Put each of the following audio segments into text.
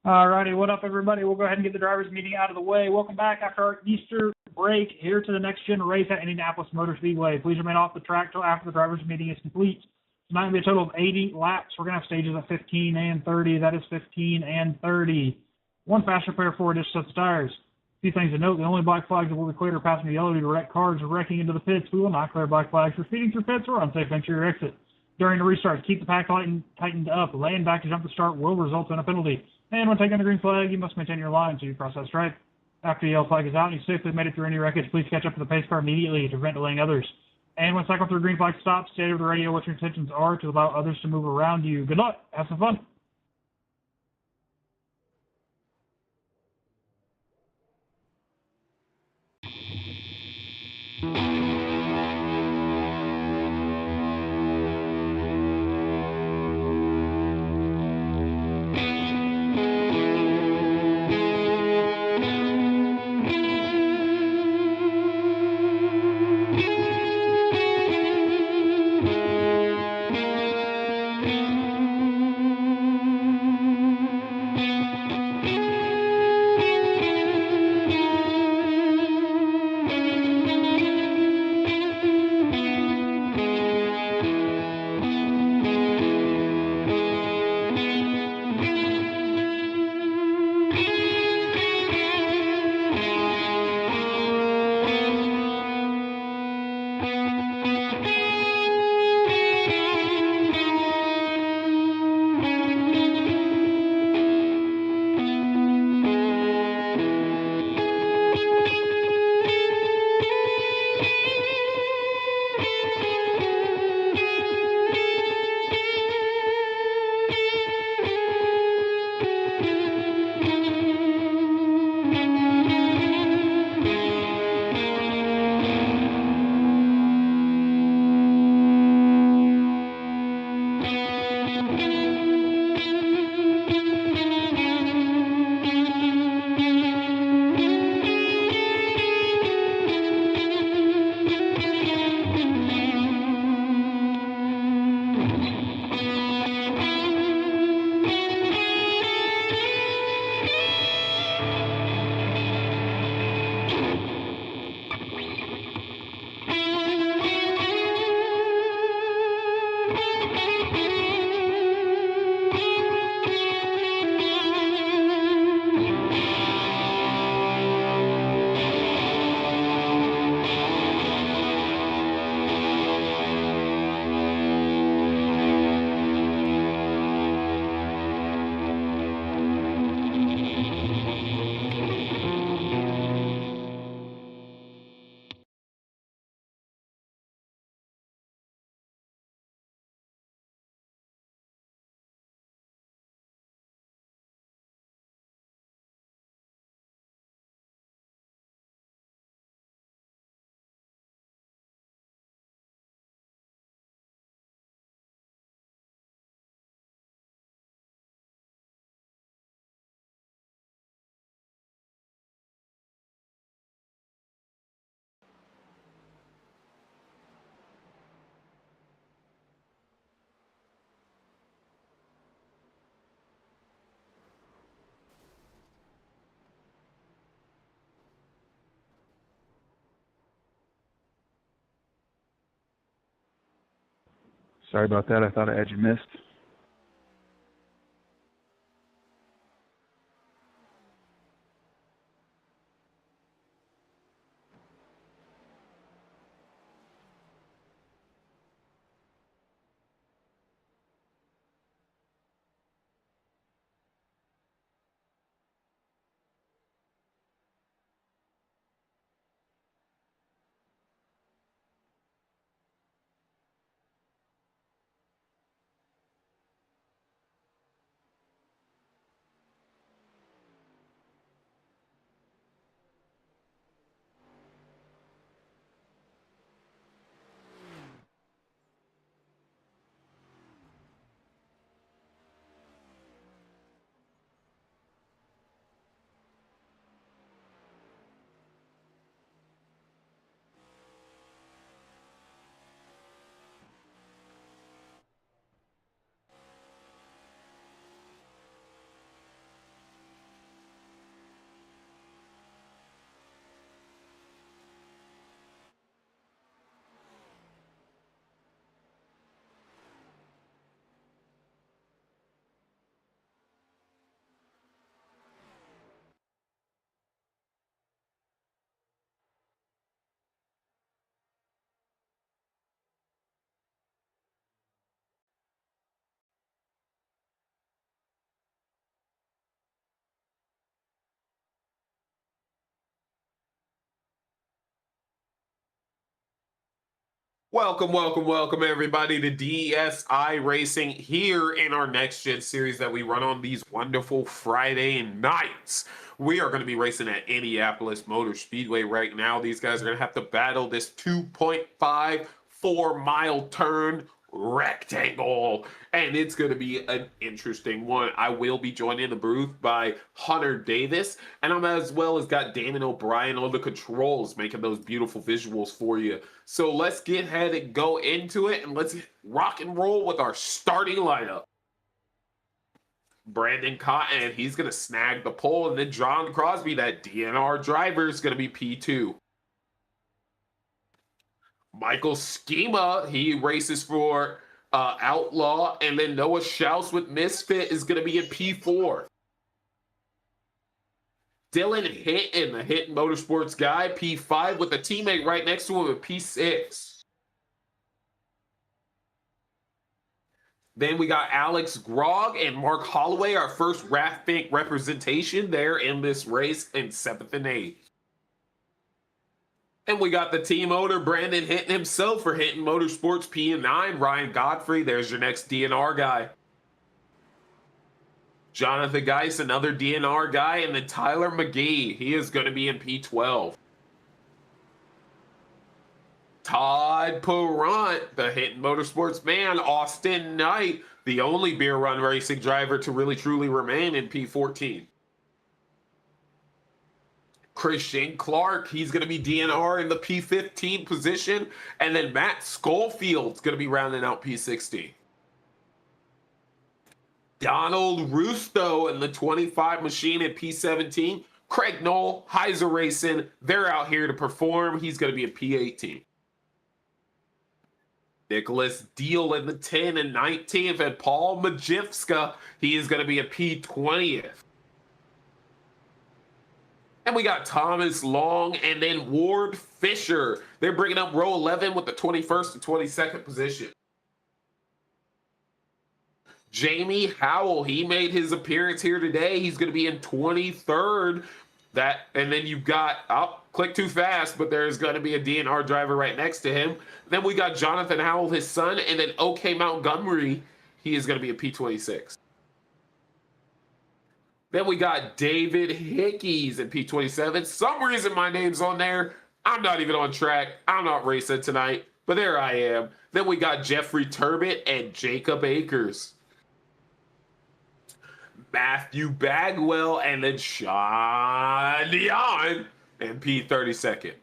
Alrighty, what up, everybody? We'll go ahead and get the drivers' meeting out of the way. Welcome back after our Easter break here to the NextGen race at Indianapolis Motor Speedway. Please remain off the track till after the drivers' meeting is complete. Tonight will be a total of 80 laps. We're going to have stages at 15 and 30. That is 15 and 30. One faster pair for additional sets of tires. A few things to note: the only black flags that will be cleared are passing the yellow due to wrecked cars wrecking into the pits. We will not clear black flags for speeding through pits or unsafe entry or exit. During the restart, keep the pack tightened up. Laying back to jump the start will result in a penalty. And when taking the green flag, you must maintain your line until you cross that stripe. After the yellow flag is out and you safely made it through any wreckage, please catch up to the pace car immediately to prevent delaying others. And when cycling through green flag stops, state over the radio what your intentions are to allow others to move around you. Good luck. Have some fun. Sorry about that. I thought I had you missed. Welcome, everybody, to DSI Racing here in our Next Gen series that we run on these wonderful Friday nights. We are going to be racing at Indianapolis Motor Speedway right now. These guys are going to have to battle this 2.54 mile turn rectangle, and it's going to be an interesting one. I will be joined in the booth by Hunter Davis, and I'm as well as got Damon O'Brien on the controls making those beautiful visuals for you. So let's get ahead and go into it, and let's rock and roll with our starting lineup. Brandon Cotton, he's going to snag the pole, and then John Crosby, that DNR driver, is going to be P2. Michael Schema, he races for Outlaw, and then Noah Schaus with Misfit is going to be in P4. Dylan Hinton, the Hinton Motorsports guy, P5, with a teammate right next to him at P6. Then we got Alex Grog and Mark Holloway, our first Raft Bank representation there in this race in 7th and 8th. And we got the team owner, Brandon Hinton himself for Hinton Motorsports P9, Ryan Godfrey. There's your next DNR guy. Jonathan Geis, another DNR guy, and then Tyler McGee. He is going to be in P12. Todd Perrant, the Hinton Motorsports man. Austin Knight, the only beer run racing driver to really truly remain in P14. Christian Clark, he's going to be DNR in the P15 position. And then Matt Schofield's going to be rounding out P16. Donald Rusto in the 25 machine at P17. Craig Knoll, Heiser Racing, they're out here to perform. He's going to be a P18. Nicholas Deal in the 10 and 19th. And Paul Majewska, he is going to be a P20th. And we got Thomas Long and then Ward Fisher. They're bringing up row 11 with the 21st and 22nd position. Jamie Howell, he made his appearance here today. He's going to be in 23rd. And then you've got, I'll click too fast, but there's going to be a DNR driver right next to him. Then we got Jonathan Howell, his son, and then OK Montgomery. He is going to be a P26. Then we got David Hickeys at P27. Some reason my name's on there. I'm not even on track. I'm not racing tonight, but there I am. Then we got Jeffrey Turbot and Jacob Akers. Matthew Bagwell and then Sean Dion and P32nd.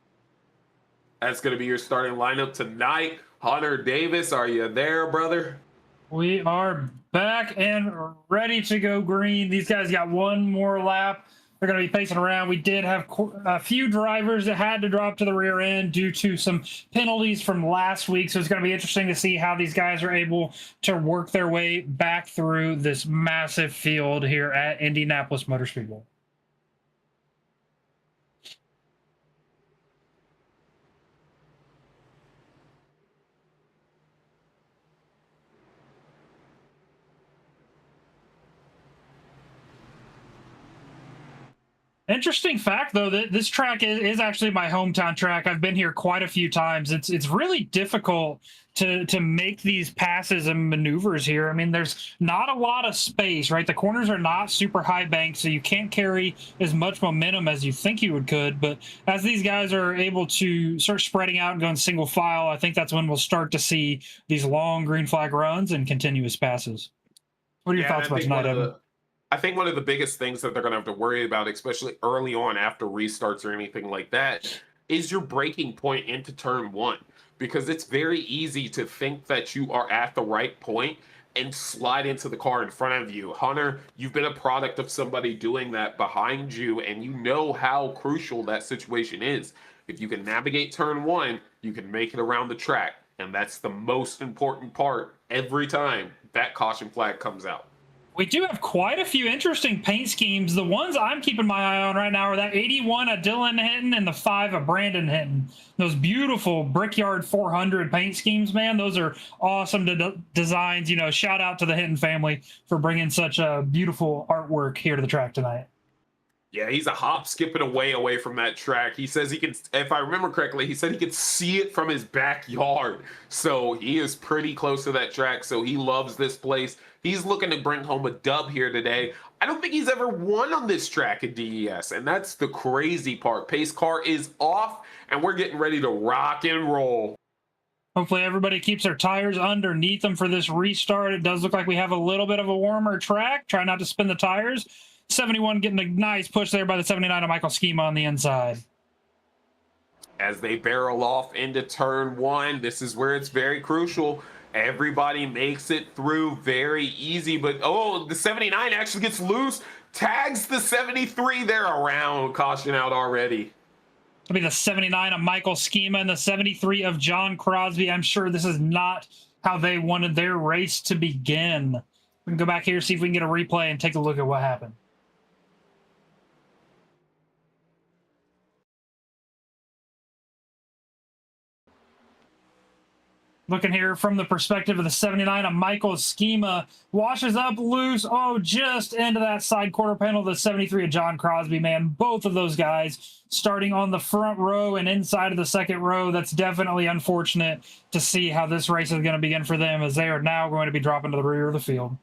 That's going to be your starting lineup tonight. Hunter Davis, are you there, brother? We are back and ready to go green. These guys got one more lap. They're going to be pacing around. We did have a few drivers that had to drop to the rear end due to some penalties from last week. So it's going to be interesting to see how these guys are able to work their way back through this massive field here at Indianapolis Motor Speedway. Interesting fact, though, that this track is actually my hometown track. I've been here quite a few times. It's really difficult to make these passes and maneuvers here. I mean, there's not a lot of space, right? The corners are not super high banked, so you can't carry as much momentum as you think you could. But as these guys are able to start spreading out and going single file, I think that's when we'll start to see these long green flag runs and continuous passes. What are your thoughts about tonight, Evan? I think one of the biggest things that they're going to have to worry about, especially early on after restarts or anything like that, is your breaking point into turn one. Because it's very easy to think that you are at the right point and slide into the car in front of you. Hunter, you've been a product of somebody doing that behind you, and you know how crucial that situation is. If you can navigate turn one, you can make it around the track. And that's the most important part every time that caution flag comes out. We do have quite a few interesting paint schemes. The ones I'm keeping my eye on right now are that 81 of Dylan Hinton and the 5 of Brandon Hinton. Those beautiful Brickyard 400 paint schemes, man. Those are awesome designs. You know, shout out to the Hinton family for bringing such a beautiful artwork here to the track tonight. Yeah, he's a hop, skipping away from that track. He says he can, if I remember correctly, he said he could see it from his backyard. So he is pretty close to that track. So he loves this place. He's looking to bring home a dub here today. I don't think he's ever won on this track at DES. And that's the crazy part. Pace car is off, and we're getting ready to rock and roll. Hopefully everybody keeps their tires underneath them for this restart. It does look like we have a little bit of a warmer track. Try not to spin the tires. 71 getting a nice push there by the 79 of Michael Schema on the inside. As they barrel off into turn one, this is where it's very crucial. Everybody makes it through very easy, but oh, the 79 actually gets loose, tags the 73. They're around, caution out already. It'll be the 79 of Michael Schema and the 73 of John Crosby. I'm sure this is not how they wanted their race to begin. We can go back here, see if we can get a replay and take a look at what happened. Looking here from the perspective of the 79 of Michael Schema, washes up loose. Oh, just into that side quarter panel. The 73 of John Crosby, man. Both of those guys starting on the front row and inside of the second row. That's definitely unfortunate to see how this race is going to begin for them, as they are now going to be dropping to the rear of the field.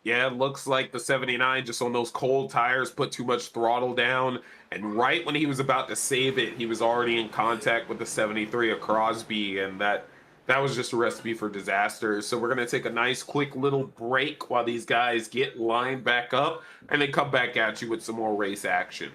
Yeah, it looks like the 79 just on those cold tires put too much throttle down. And right when he was about to save it, he was already in contact with the 73 of Crosby. And that was just a recipe for disaster. So we're going to take a nice quick little break while these guys get lined back up and then come back at you with some more race action.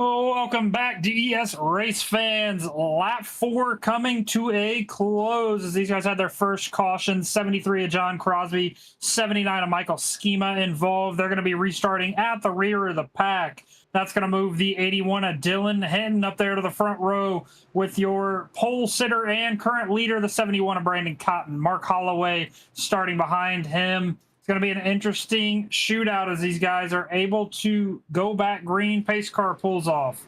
Oh, welcome back, DES race fans. Lap 4 coming to a close as these guys had their first caution. 73 of John Crosby, 79 of Michael Schema involved. They're going to be restarting at the rear of the pack. That's going to move the 81 of Dylan Hinton up there to the front row with your pole sitter and current leader, the 71 of Brandon Cotton. Mark Holloway starting behind him. It's going to be an interesting shootout as these guys are able to go back green. Pace car pulls off.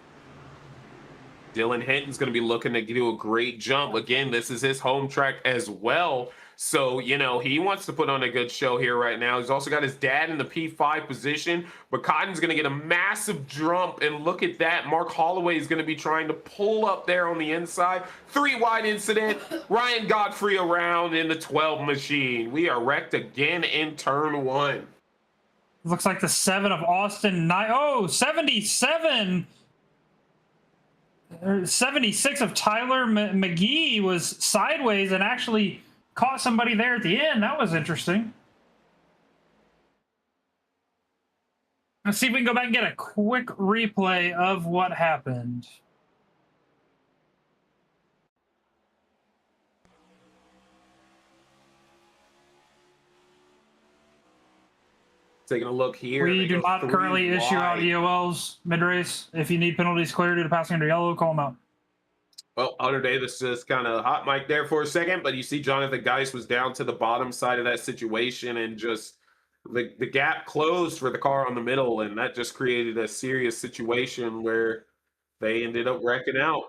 Dylan Hinton's going to be looking to do a great jump. Again, this is his home track as well. So, you know, he wants to put on a good show here right now. He's also got his dad in the P5 position, but Cotton's going to get a massive jump. And look at that. Mark Holloway is going to be trying to pull up there on the inside. 3 wide incident. Ryan Godfrey around in the 12 machine. We are wrecked again in turn 1. Looks like the 7 of Austin. 77. 76 of Tyler McGee was sideways and actually caught somebody there at the end. That was interesting. Let's see if we can go back and get a quick replay of what happened. Taking a look here. We do not currently issue out EOLs mid-race. If you need penalties clear due to passing under yellow, call them out. Well, Hunter Davis just kind of hot mic there for a second, but you see Jonathan Geis was down to the bottom side of that situation and just the gap closed for the car on the middle, and that just created a serious situation where they ended up wrecking out.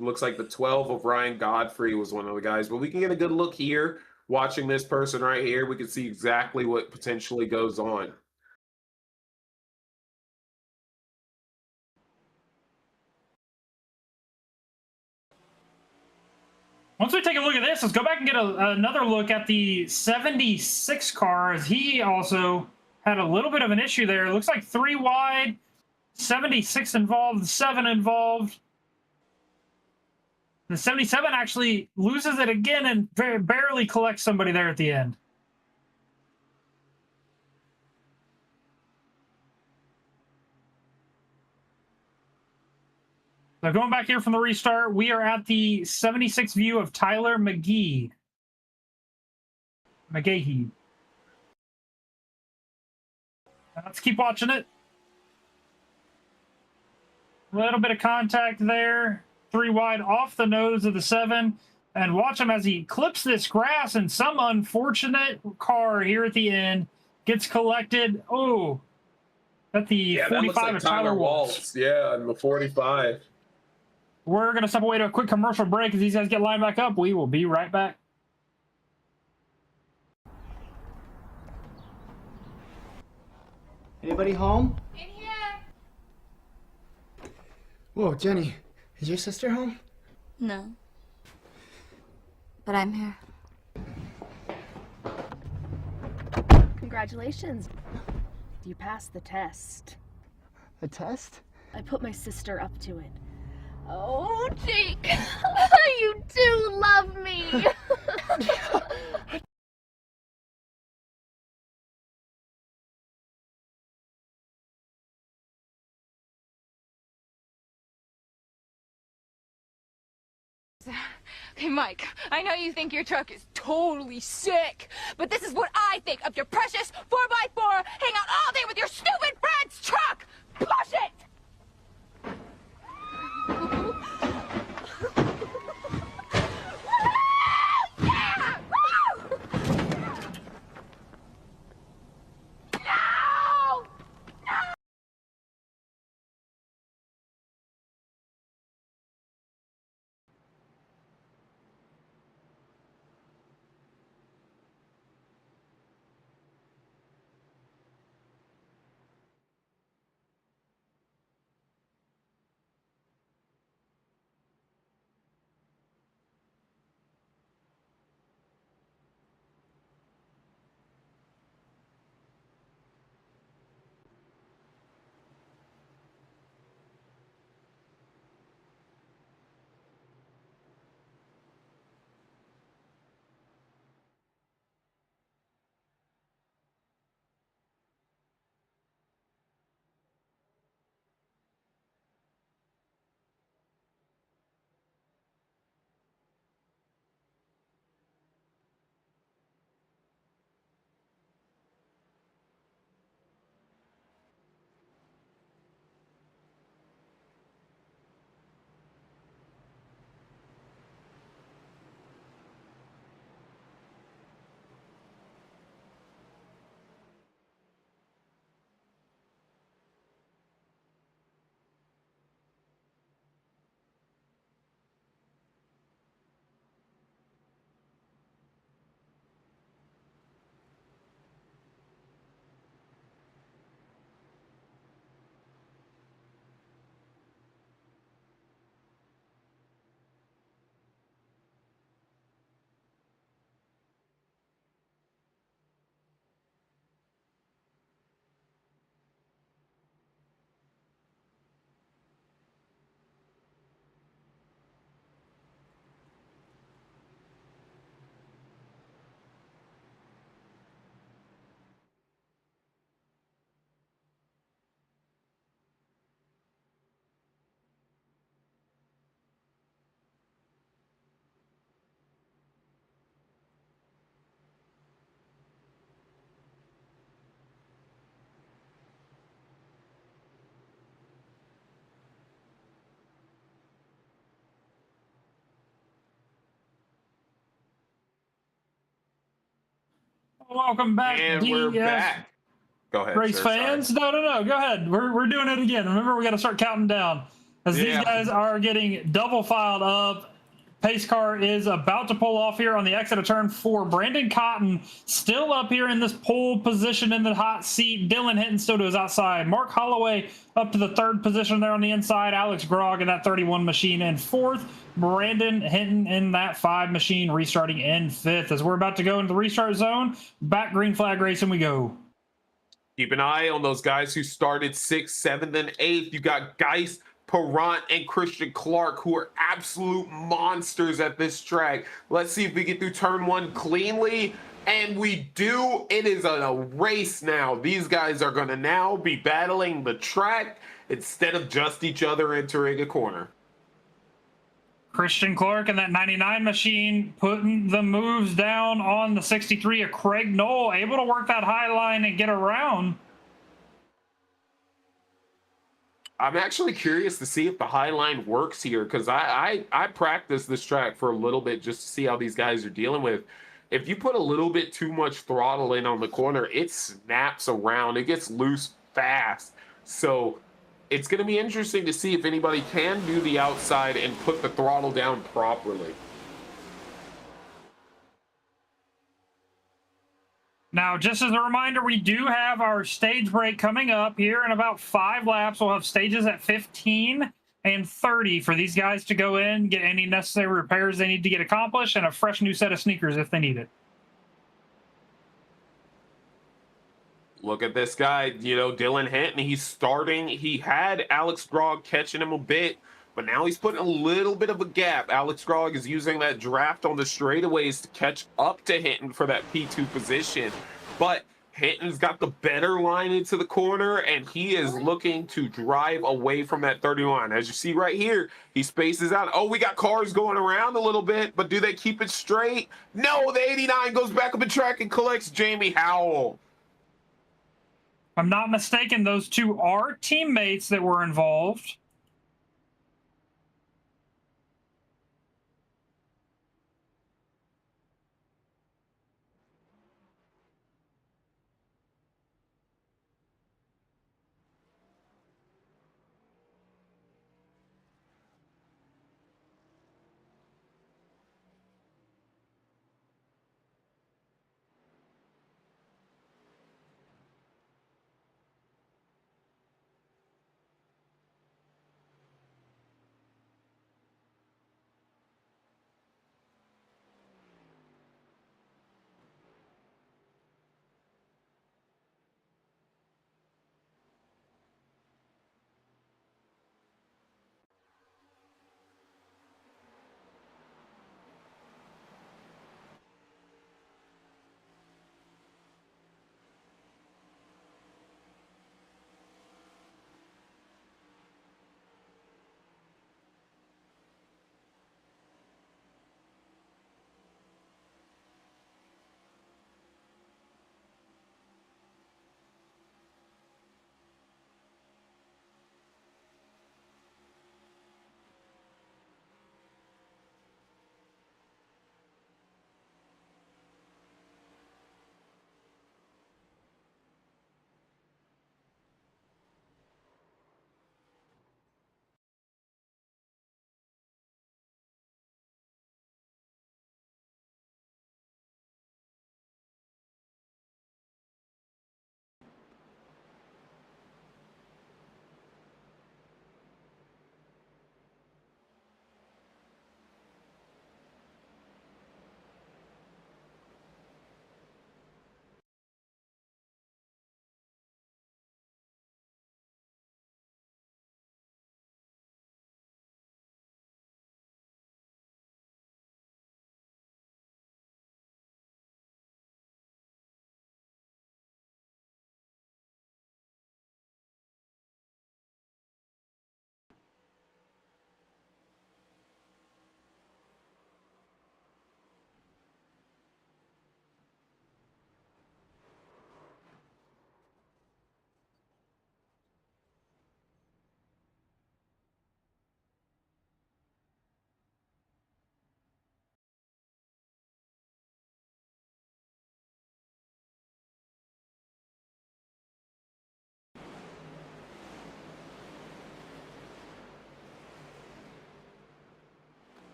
Looks like the 12 of Ryan Godfrey was one of the guys, but we can get a good look here. Watching this person right here, we can see exactly what potentially goes on. Once we take a look at this, let's go back and get another look at the 76 car, as he also had a little bit of an issue there. It looks like 3 wide, 76 involved, 7 involved. The 77 actually loses it again and barely collects somebody there at the end. So going back here from the restart, we are at the 76 view of Tyler McGahee. Let's keep watching it. A little bit of contact there. 3 wide off the nose of the 7. And watch him as he clips this grass, and some unfortunate car here at the end gets collected. Oh, at the 45 like of Tyler Waltz. Yeah, and the 45. We're going to step away to a quick commercial break as these guys get lined back up. We will be right back. Anybody home? In here. Whoa, Jenny, is your sister home? No. But I'm here. Congratulations. You passed the test. A test? I put my sister up to it. Oh, Jake. You do love me. Hey, Mike, I know you think your truck is totally sick, but this is what I think of your precious 4x4 hang out all day with your stupid friend's truck! Push it! Yeah! Woo! No! Welcome back, And we're DS back. Go ahead, race sir, fans. sorry. No. Go ahead. We're doing it again. Remember, we got to start counting down as these Yeah. guys are getting double filed up. Pace car is about to pull off here on the exit of turn 4. Brandon Cotton still up here in this pole position in the hot seat. Dylan Hinton still to his outside. Mark Holloway up to the 3rd position there on the inside. Alex Grog in that 31 machine in 4th. Brandon Hinton in that 5 machine restarting in 5th. As we're about to go into the restart zone, back green flag racing we go. Keep an eye on those guys who started 6th, 7th, and 8th. You got Geist, Perrant, and Christian Clark, who are absolute monsters at this track. Let's see if we get through turn 1 cleanly. And we do. It is a race now. These guys are going to now be battling the track instead of just each other entering a corner. Christian Clark in that 99 machine putting the moves down on the 63 of Craig Knoll, able to work that high line and get around. I'm actually curious to see if the high line works here, because I practiced this track for a little bit just to see how these guys are dealing with. If you put a little bit too much throttle in on the corner, it snaps around. It gets loose fast. So it's going to be interesting to see if anybody can do the outside and put the throttle down properly. Now, just as a reminder, we do have our stage break coming up here in about 5 laps. We'll have stages at 15 and 30 for these guys to go in, get any necessary repairs they need to get accomplished, and a fresh new set of sneakers if they need it. Look at this guy, Dylan Hinton. He's starting. He had Alex Grog catching him a bit, but now he's putting a little bit of a gap. Alex Grog is using that draft on the straightaways to catch up to Hinton for that P2 position. But Hinton's got the better line into the corner, and he is looking to drive away from that 31. As you see right here, he spaces out. Oh, we got cars going around a little bit, but do they keep it straight? No, the 89 goes back up the track and collects Jamie Howell. If I'm not mistaken, those two are teammates that were involved.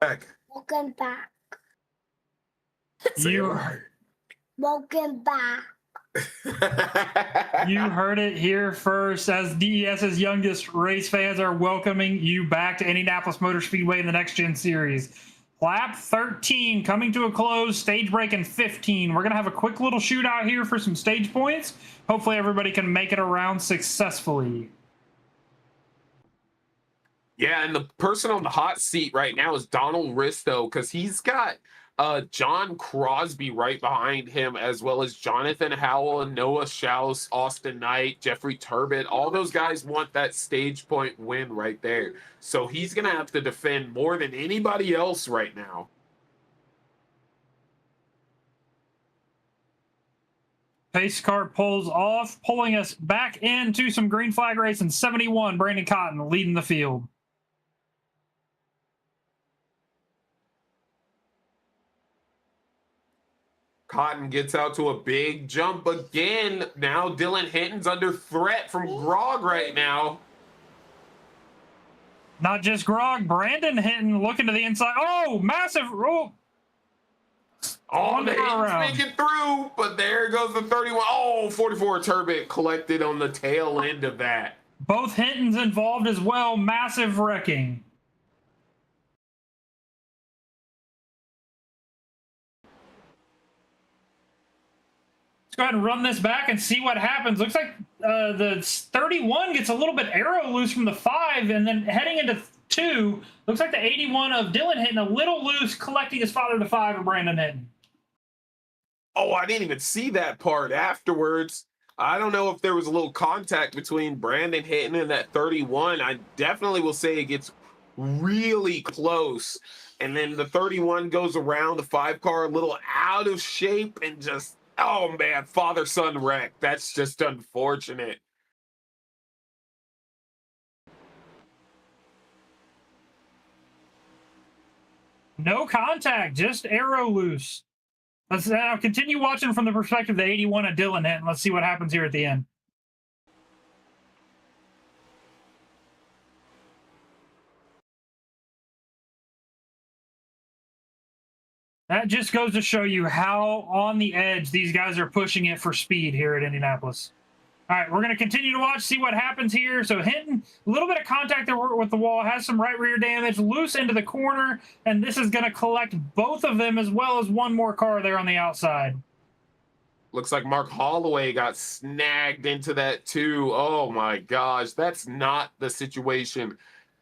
Back. Welcome back. Say it You, right. Welcome back. you heard it here first, as DES's youngest race fans are welcoming you back to Indianapolis Motor Speedway in the Next Gen Series. Lap 13 coming to a close, stage break in 15. We're going to have a quick little shootout here for some stage points. Hopefully everybody can make it around successfully. Yeah, and the person on the hot seat right now is Donald Risto, because he's got John Crosby right behind him, as well as Jonathan Howell and Noah Schaus, Austin Knight, Jeffrey Turbett. All those guys want that stage point win right there. So he's going to have to defend more than anybody else right now. Pace car pulls off, pulling us back into some green flag racing. 71, Brandon Cotton leading the field. Cotton gets out to a big jump again. Now Dylan Hinton's under threat from Grog right now. Not just Grog, Brandon Hinton looking to the inside. Oh, massive. Oh, The Hinton's making through, but there goes the 31. Oh, 44 Turbot collected on the tail end of that. both Hintons involved as well. Massive wrecking. Let's go ahead and run this back and see what happens. Looks like the 31 gets a little bit arrow loose from the 5, and then heading into 2, looks like the 81 of Dylan Hinton a little loose, collecting his father, the 5 of Brandon Hinton. Oh, I didn't even see that part afterwards. I don't know if there was a little contact between Brandon Hinton and that 31. I definitely will say it gets really close. And then the 31 goes around the 5 car a little out of shape and just, oh man, father-son wreck. That's just unfortunate. No contact, just arrow loose. Let's now continue watching from the perspective of the 81 of Dylan Hinton. Let's see what happens here at the end. That just goes to show you how on the edge these guys are pushing it for speed here at Indianapolis. All right, we're going to continue to watch, see what happens here. So Hinton, a little bit of contact there with the wall, has some right rear damage, loose into the corner, and this is going to collect both of them as well as one more car there on the outside. Looks like Mark Holloway got snagged into that too. Oh my gosh, that's not the situation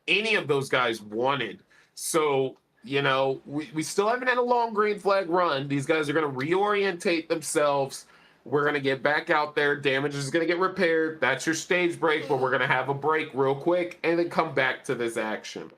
any of those guys wanted. So, you know, we still haven't had a long green flag run. These guys are going to reorientate themselves. We're going to get back out there. Damage is going to get repaired. That's your stage break, but we're going to have a break real quick and then come back to this action.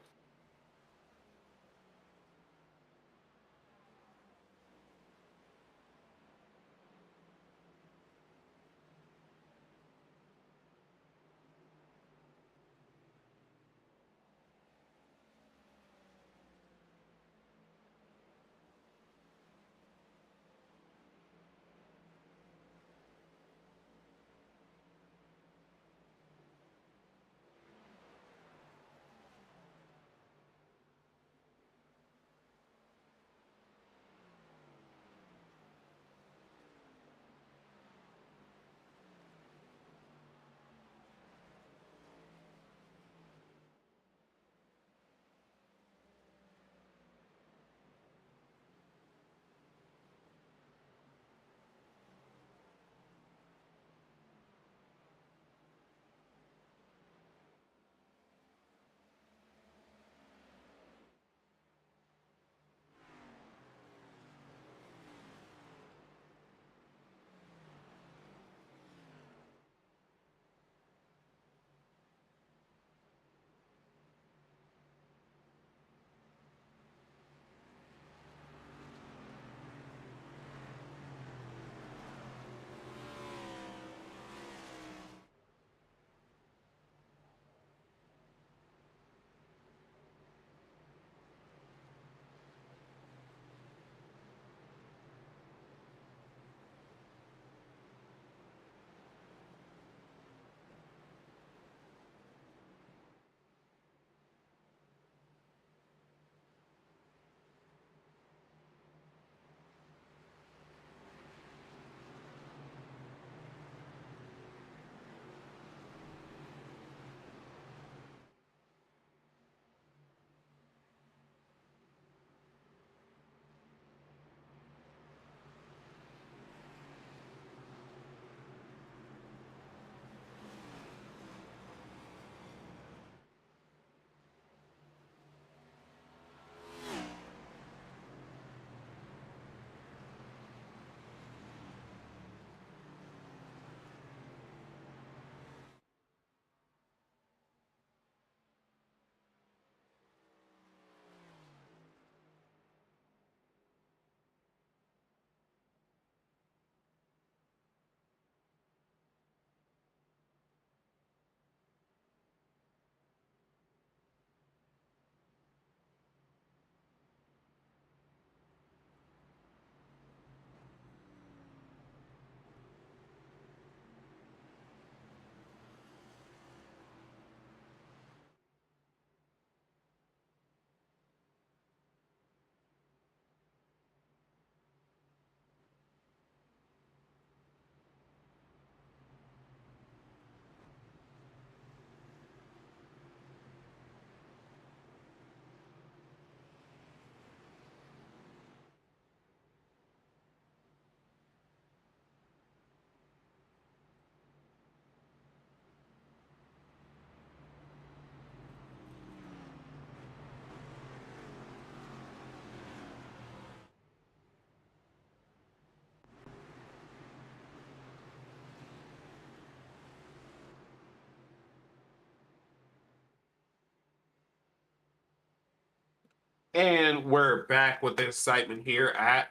And we're back with the excitement here at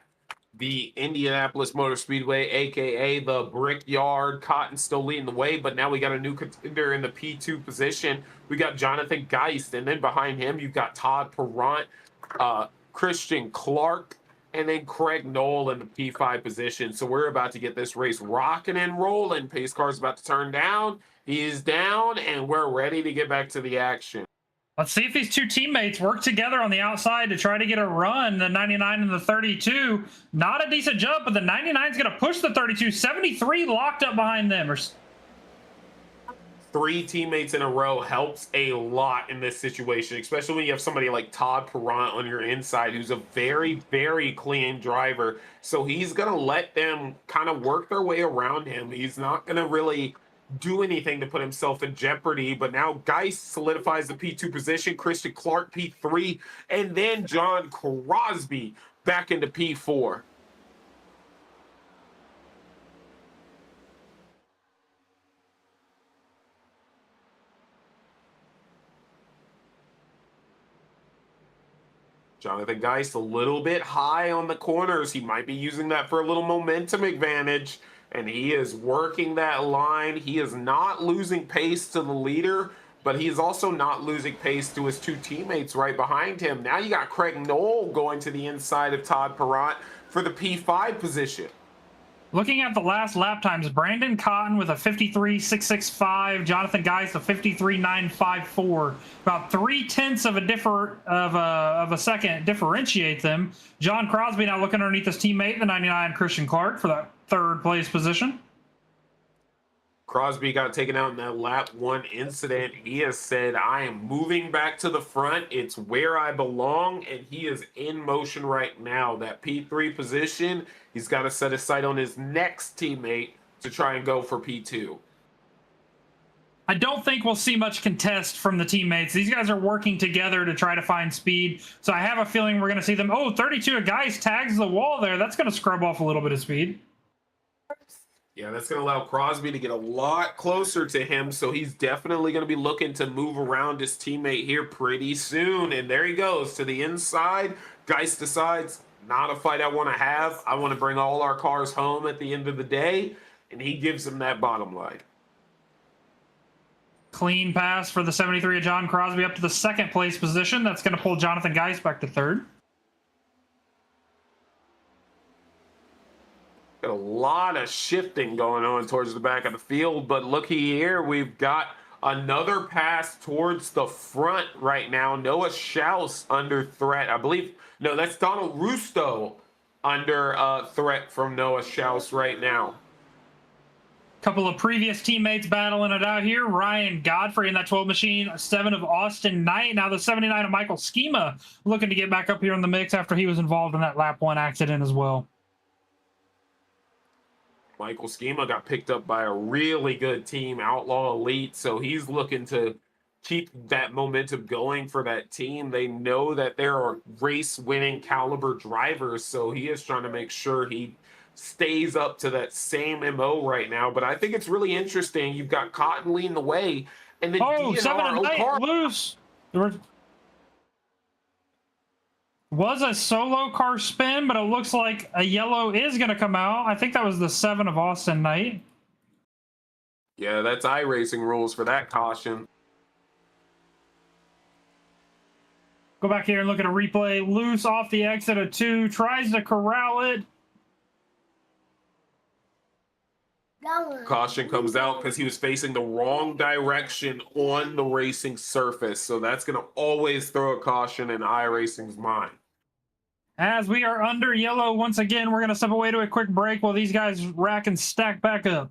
the Indianapolis Motor Speedway, aka the Brickyard. Cotton still leading the way, but now we got a new contender in the P2 position. We got Jonathan Geist, and then behind him you've got Todd Perrant, Christian Clark, and then Craig Knoll in the P5 position. So we're about to get this race rocking and rolling. Pace car's about to turn down. He's down, and we're ready to get back to the action. Let's see if these two teammates work together on the outside to try to get a run. The 99 and the 32. Not a decent jump, but the 99 is going to push the 32. 73 locked up behind them. 3 teammates in a row helps a lot in this situation, especially when you have somebody like Todd Perrant on your inside, who's a very, very clean driver. So he's going to let them kind of work their way around him. He's not going to really do anything to put himself in jeopardy. But now Geist solidifies the P2 position, Christian Clark P3, and then John Crosby back into P4. Jonathan Geist a little bit high on the corners. He might be using that for a little momentum advantage, and he is working that line. He is not losing pace to the leader, but he is also not losing pace to his 2 teammates right behind him. Now you got Craig Knoll going to the inside of Todd Perrant for the P5 position. Looking at the last lap times, Brandon Cotton with a 53.665, Jonathan Geist a 53.954. About 0.3 of a second differentiate them. John Crosby now looking underneath his teammate, the 99 Christian Clark, for that 3rd place position. Crosby got taken out in that lap 1 incident. He has said, I am moving back to the front. It's where I belong, and he is in motion right now. That P3 position, he's got to set his sight on his next teammate to try and go for P2. I don't think we'll see much contest from the teammates. These guys are working together to try to find speed. So I have a feeling we're going to see them. Oh, 32 guys tags the wall there. That's going to scrub off a little bit of speed. Yeah, that's going to allow Crosby to get a lot closer to him, so he's definitely going to be looking to move around his teammate here pretty soon. And there he goes to the inside. Geist decides, not a fight I want to have. I want to bring all our cars home at the end of the day, and he gives him that bottom line. Clean pass for the 73 of John Crosby up to the 2nd place position. That's going to pull Jonathan Geist back to 3rd. Got a lot of shifting going on towards the back of the field, but looky here, we've got another pass towards the front right now. Noah Schaus under threat. I believe, no, that's Donald Rusto under threat from Noah Schaus right now. Couple of previous teammates battling it out here. Ryan Godfrey in that 12 machine, 7 of Austin Knight. Now the 79 of Michael Schema looking to get back up here in the mix after he was involved in that lap 1 accident as well. Michael Schema got picked up by a really good team, Outlaw Elite, so he's looking to keep that momentum going for that team. They know that there are race-winning caliber drivers, so he is trying to make sure he stays up to that same MO right now. But I think it's really interesting. You've got Cotton leading the way, and then Oh, 7 and 8 loose. Was a solo car spin, but it looks like a yellow is going to come out. I think that was the 7 of Austin Knight. Yeah, that's iRacing rules for that caution. Go back here and look at a replay. Loose off the exit of 2, tries to corral it. Caution comes out because he was facing the wrong direction on the racing surface. So that's going to always throw a caution in iRacing's mind. As we are under yellow once again, we're going to step away to a quick break while these guys rack and stack back up.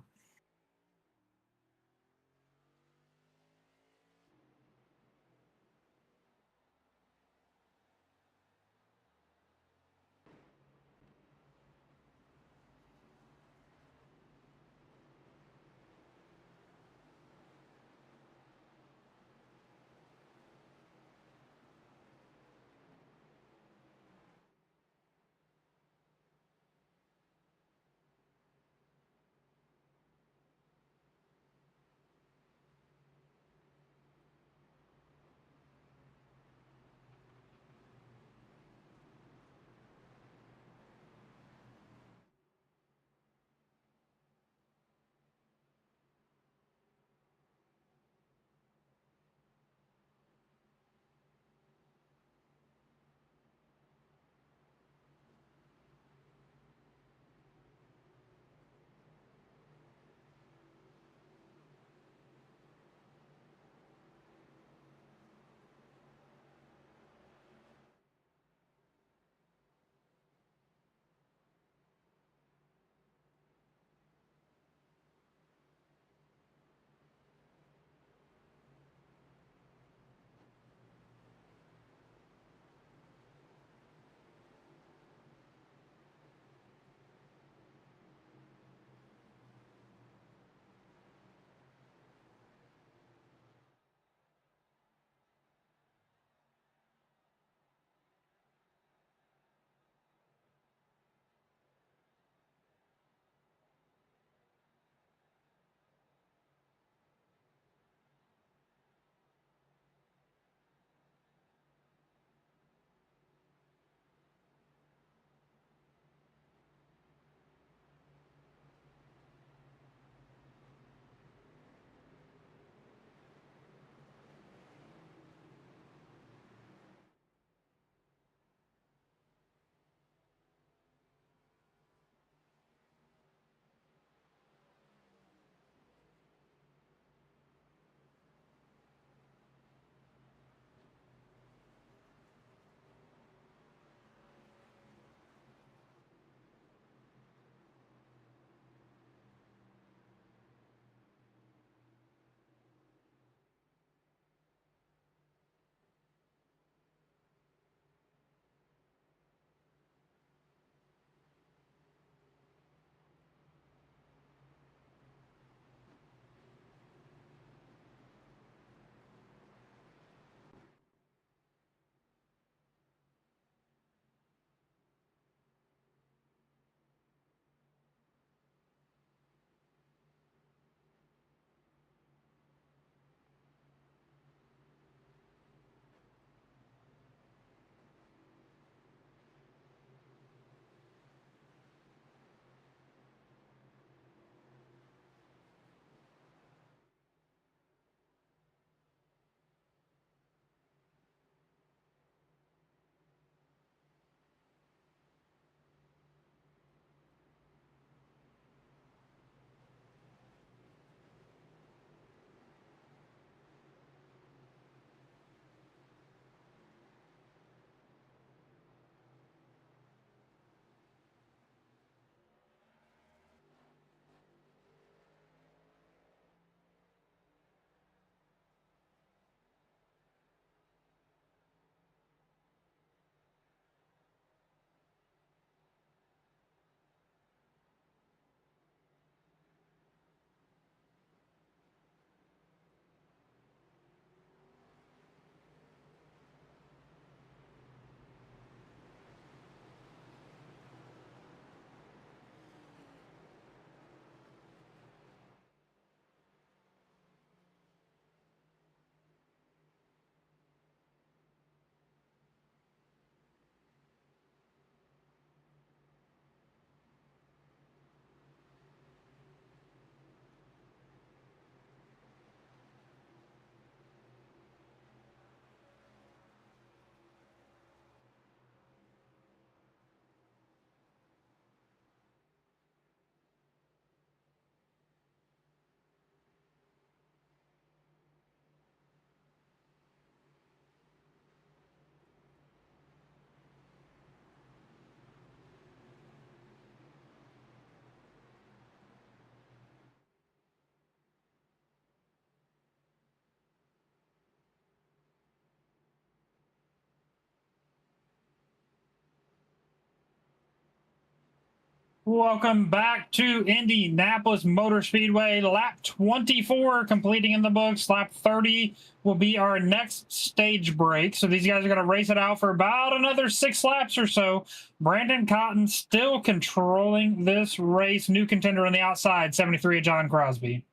Welcome back to Indianapolis Motor Speedway. Lap 24 completing in the books. Lap 30 will be our next stage break. So these guys are going to race it out for about another 6 laps or so. Brandon Cotton still controlling this race. New contender on the outside, 73 of John Crosby.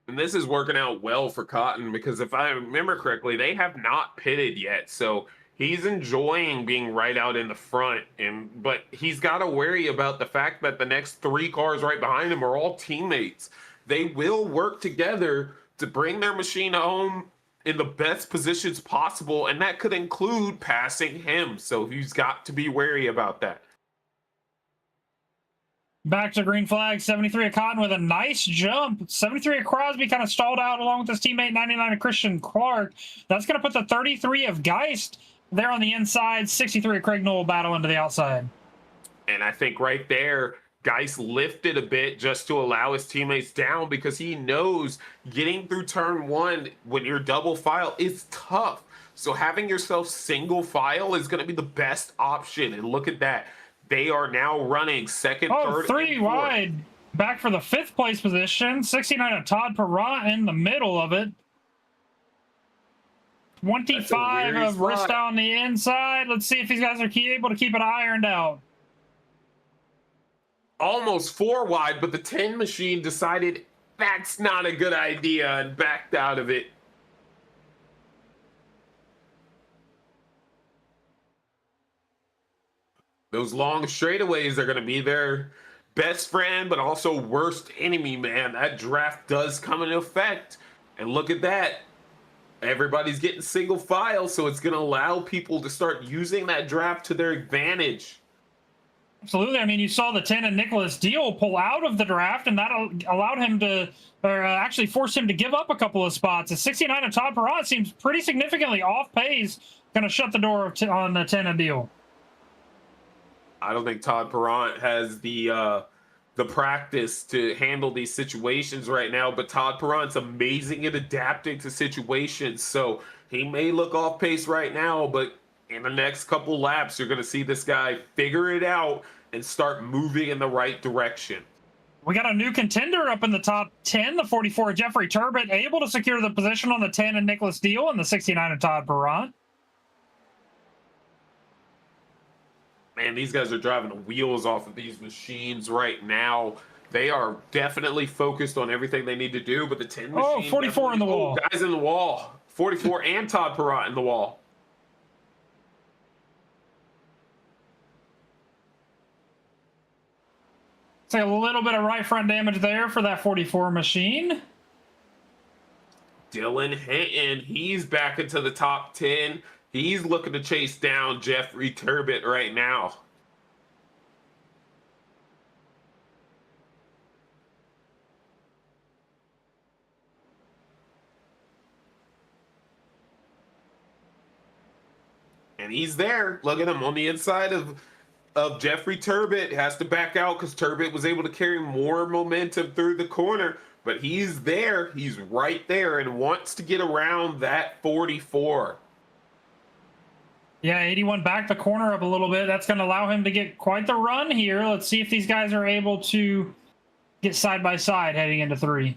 And this is working out well for Cotton because if I remember correctly, they have not pitted yet. So he's enjoying being right out in the front, but he's got to worry about the fact that the next 3 cars right behind him are all teammates. They will work together to bring their machine home in the best positions possible, and that could include passing him. So he's got to be wary about that. Back to green flag, 73 of Cotton with a nice jump. 73 of Crosby kind of stalled out along with his teammate, 99 of Christian Clark. That's going to put the 33 of Geist there on the inside. 63 of Craig Knoll battle into the outside. And I think right there, Geist lifted a bit just to allow his teammates down because he knows getting through turn 1 when you're double file is tough. So having yourself single file is going to be the best option. And look at that. They are now running second, third, 3 and 4th. wide. Back for the 5th place position. 69 of Todd Perrott in the middle of it. 25 of Rista on the inside. Let's see if these guys are able to keep it ironed out. Almost 4 wide, but the 10 machine decided that's not a good idea and backed out of it. Those long straightaways are going to be their best friend, but also worst enemy, man. That draft does come into effect. And look at that. Everybody's getting single file, so it's going to allow people to start using that draft to their advantage. Absolutely. I mean, you saw the 10 and Nicholas Deal pull out of the draft, and that allowed him to, or actually forced him to give up a couple of spots. The 69 of Todd Perrott seems pretty significantly off pace. Going to shut the door on the 10 and Deal. I don't think Todd Perrott has the practice to handle these situations right now, but Todd Perrott's amazing at adapting to situations. So he may look off pace right now, but in the next couple laps, you're going to see this guy figure it out and start moving in the right direction. We got a new contender up in the top 10, the 44 Jeffrey Turbot, able to secure the position on the 10 and Nicholas Deal and the 69 of Todd Perrott. Man, these guys are driving the wheels off of these machines right now. They are definitely focused on everything they need to do, but the 10 machine... Oh, 44 in the wall. Guys in the wall. 44 and Todd Perrott in the wall. Take a little bit of right front damage there for that 44 machine. Dylan Hinton, he's back into the top 10. He's looking to chase down Jeffrey Turbot right now. And he's there. Look at him on the inside of Jeffrey Turbot. Has to back out because Turbot was able to carry more momentum through the corner. But he's there. He's right there and wants to get around that 44. Yeah, 81 back the corner up a little bit. That's going to allow him to get quite the run here. Let's see if these guys are able to get side by side heading into 3.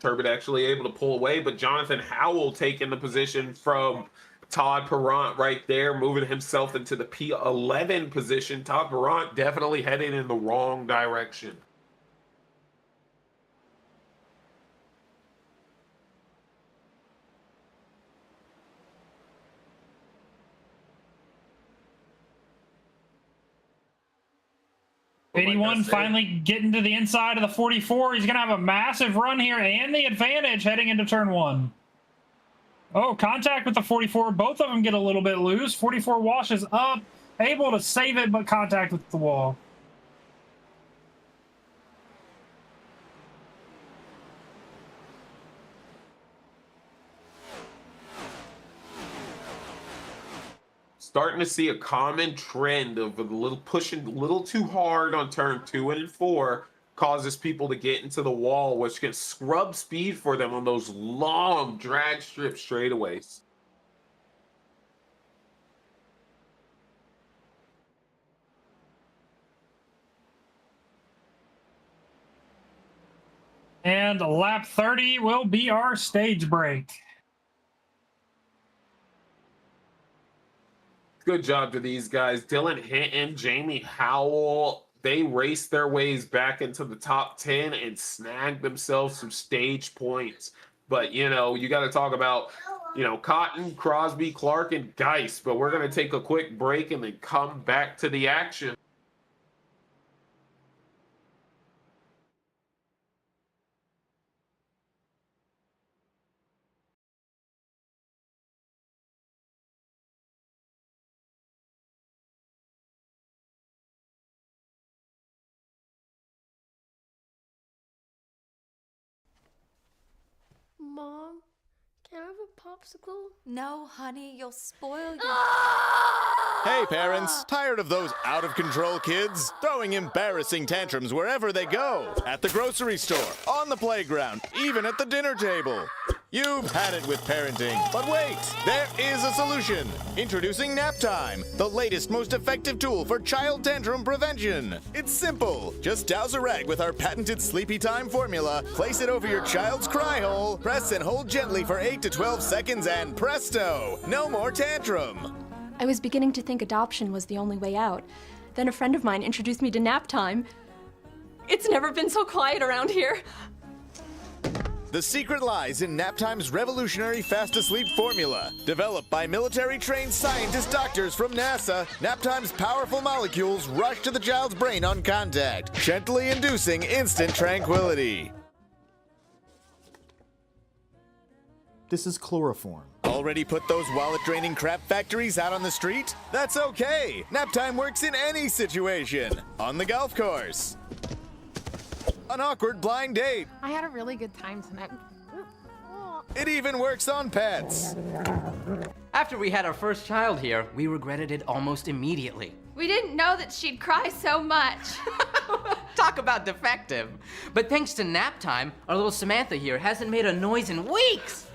Turbot actually able to pull away, but Jonathan Howell taking the position from Todd Perrott right there, moving himself into the P11 position. Todd Perrott definitely heading in the wrong direction. Like 81 finally getting to the inside of the 44. He's going to have a massive run here and the advantage heading into turn 1. Oh, contact with the 44. Both of them get a little bit loose. 44 washes up, able to save it, but contact with the wall. Starting to see a common trend of a little pushing a little too hard on turn 2 and 4 causes people to get into the wall, which can scrub speed for them on those long drag strip straightaways. And lap 30 will be our stage break. Good job to these guys. Dylan Hinton, Jamie Howell, they raced their ways back into the top 10 and snagged themselves some stage points. But, you got to talk about, Cotton, Crosby, Clark, and Geist. But we're going to take a quick break and then come back to the action. Mom, can I have a popsicle? No, honey, you'll spoil your... Hey parents, tired of those out-of-control kids? Throwing embarrassing tantrums wherever they go. At the grocery store, on the playground, even at the dinner table. You've had it with parenting, but wait, there is a solution. Introducing Nap Time, the latest, most effective tool for child tantrum prevention. It's simple. Just douse a rag with our patented Sleepy Time formula, place it over your child's cry hole, press and hold gently for 8 to 12 seconds, and presto, no more tantrum. I was beginning to think adoption was the only way out. Then a friend of mine introduced me to Nap Time. It's never been so quiet around here. The secret lies in Naptime's revolutionary fast-to-sleep formula. Developed by military-trained scientist doctors from NASA, Naptime's powerful molecules rush to the child's brain on contact, gently inducing instant tranquility. This is chloroform. Already put those wallet-draining crap factories out on the street? That's okay! Naptime works in any situation. On the golf course. An awkward blind date. I had a really good time tonight. It even works on pets. After we had our first child here, we regretted it almost immediately. We didn't know that she'd cry so much. Talk about defective. But thanks to Nap Time, our little Samantha here hasn't made a noise in weeks.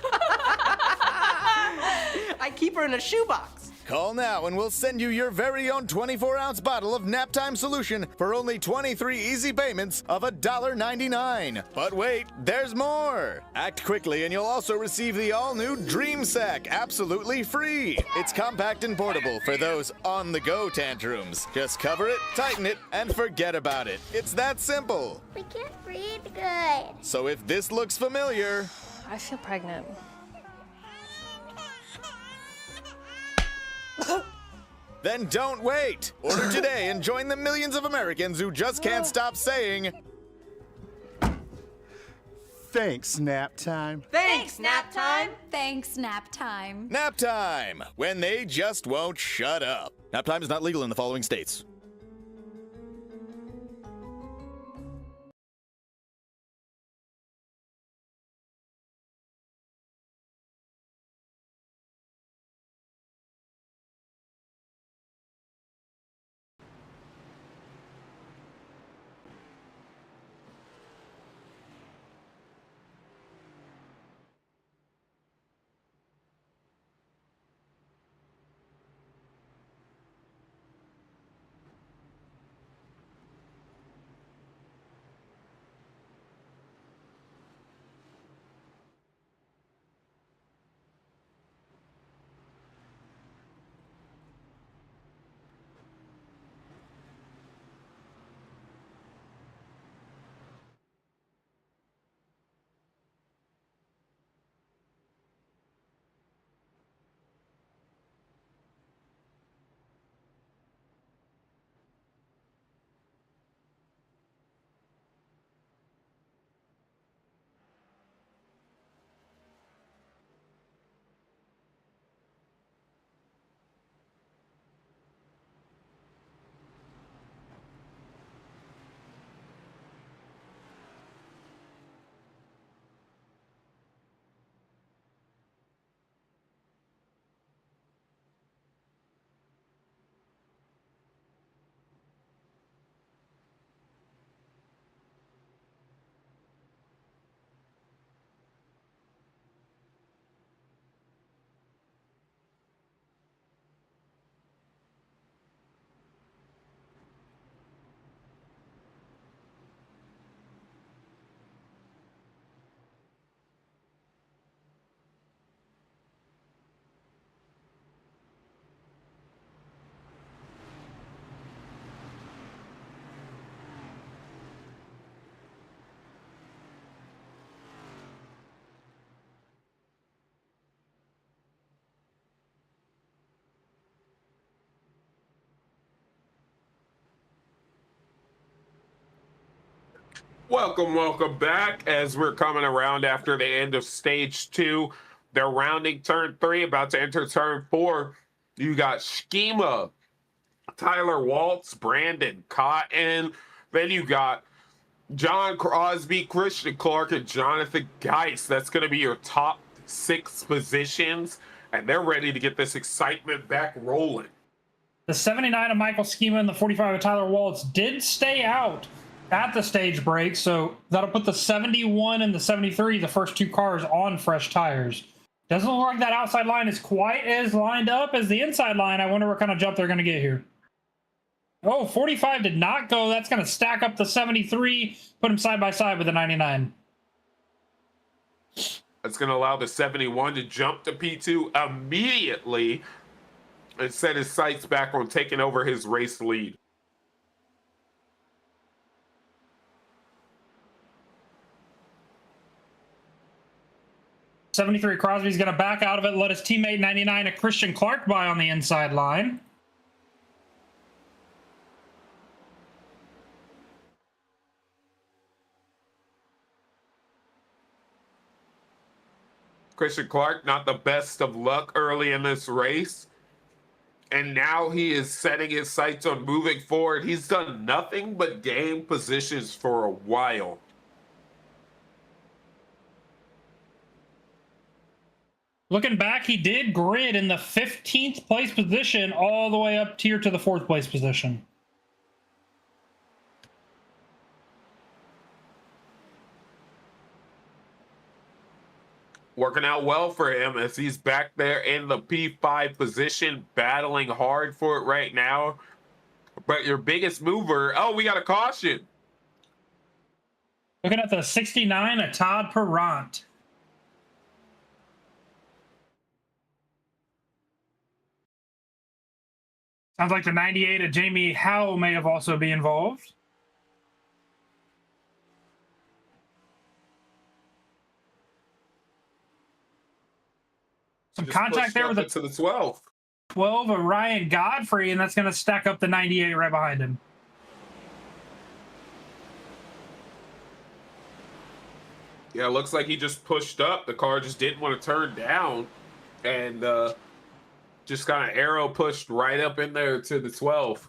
I keep her in a shoebox. Call now and we'll send you your very own 24-ounce bottle of Naptime solution for only 23 easy payments of $1.99. But wait, there's more! Act quickly and you'll also receive the all-new Dream Sack absolutely free. It's compact and portable for those on-the-go tantrums. Just cover it, tighten it, and forget about it. It's that simple. We can't breathe good. So if this looks familiar... I feel pregnant. Then don't wait! Order today and join the millions of Americans who just can't stop saying... Thanks, Nap Time. Thanks, Nap Time! Thanks, Nap Time. Nap Time! When they just won't shut up. Nap Time is not legal in the following states. Welcome back. As we're coming around after the end of stage 2, they're rounding turn 3, about to enter turn 4. You got Schema, Tyler Waltz, Brandon Cotton. Then you got John Crosby, Christian Clark, and Jonathan Geis. That's going to be your top 6 positions, and they're ready to get this excitement back rolling. The 79 of Michael Schema and the 45 of Tyler Waltz did stay out at the stage break, so that'll put the 71 and the 73, the first 2 cars, on fresh tires. Doesn't look like that outside line is quite as lined up as the inside line. I wonder what kind of jump they're going to get here. Oh, 45 did not go. That's going to stack up the 73, put him side by side with the 99. That's going to allow the 71 to jump to P2 immediately and set his sights back on taking over his race lead. '73 Crosby's going to back out of it, let his teammate 99 of Christian Clark by on the inside line. Christian Clark, not the best of luck early in this race. And now he is setting his sights on moving forward. He's done nothing but gain positions for a while. Looking back, he did grid in the 15th place position all the way up here to the 4th place position. Working out well for him as he's back there in the P5 position, battling hard for it right now. But your biggest mover, oh, we got a caution. Looking at the 69 of Todd Perrant. Sounds like the 98 of Jamie Howe may have also be involved. Some Just contact there with the to the 12. 12 of Ryan Godfrey, and that's going to stack up the 98 right behind him. Yeah, it looks like he just pushed up. The car just didn't want to turn down, and just kind of arrow pushed right up in there to the 12.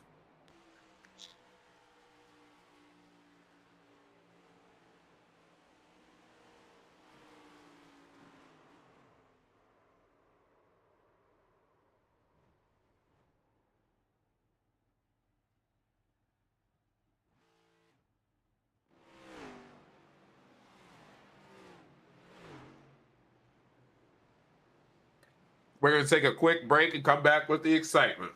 We're going to take a quick break and come back with the excitement.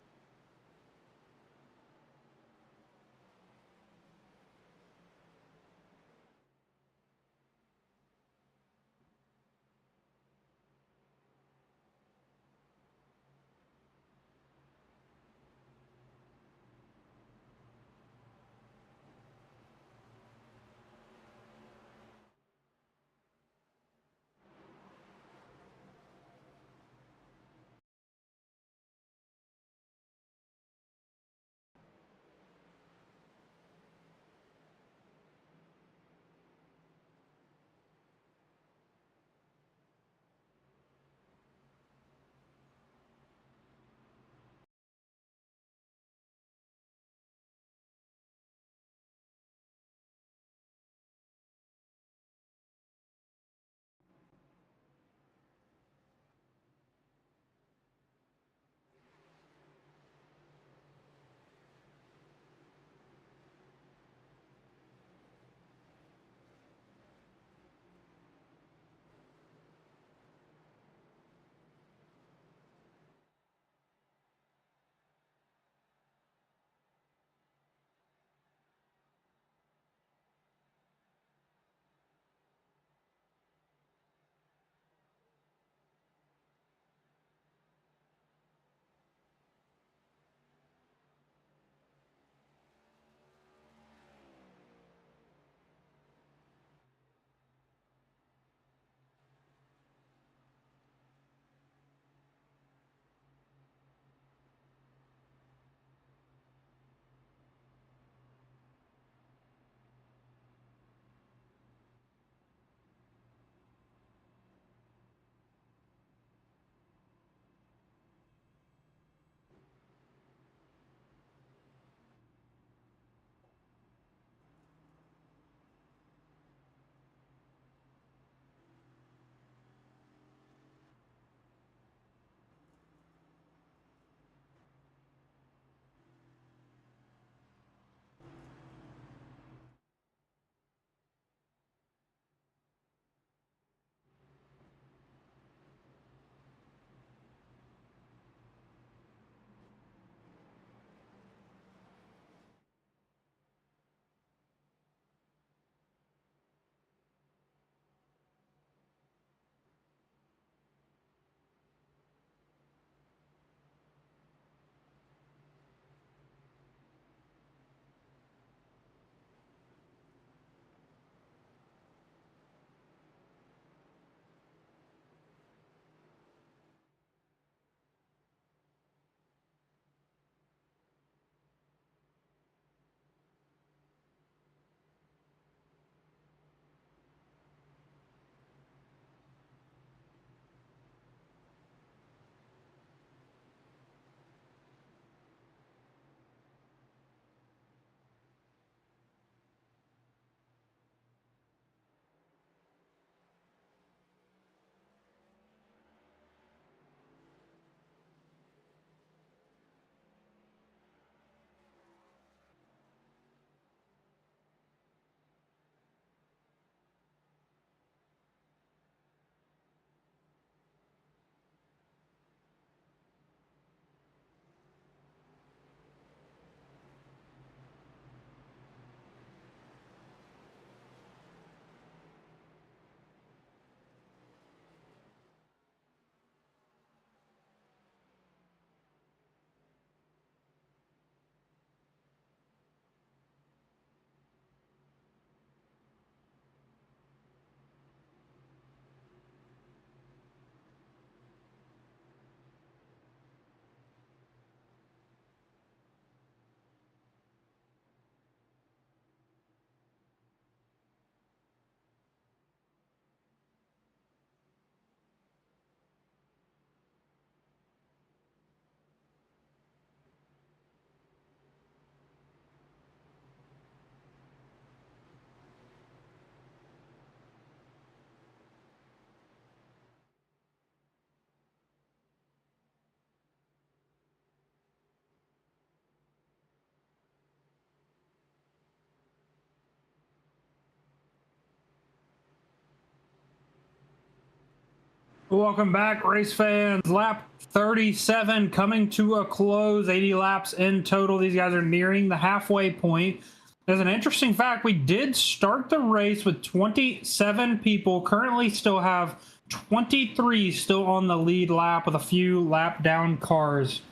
Welcome back, race fans. Lap 37 coming to a close. 80 laps in total. These guys are nearing the halfway point. As an interesting fact, we did start the race with 27 people. Currently still have 23 still on the lead lap with a few lap down cars.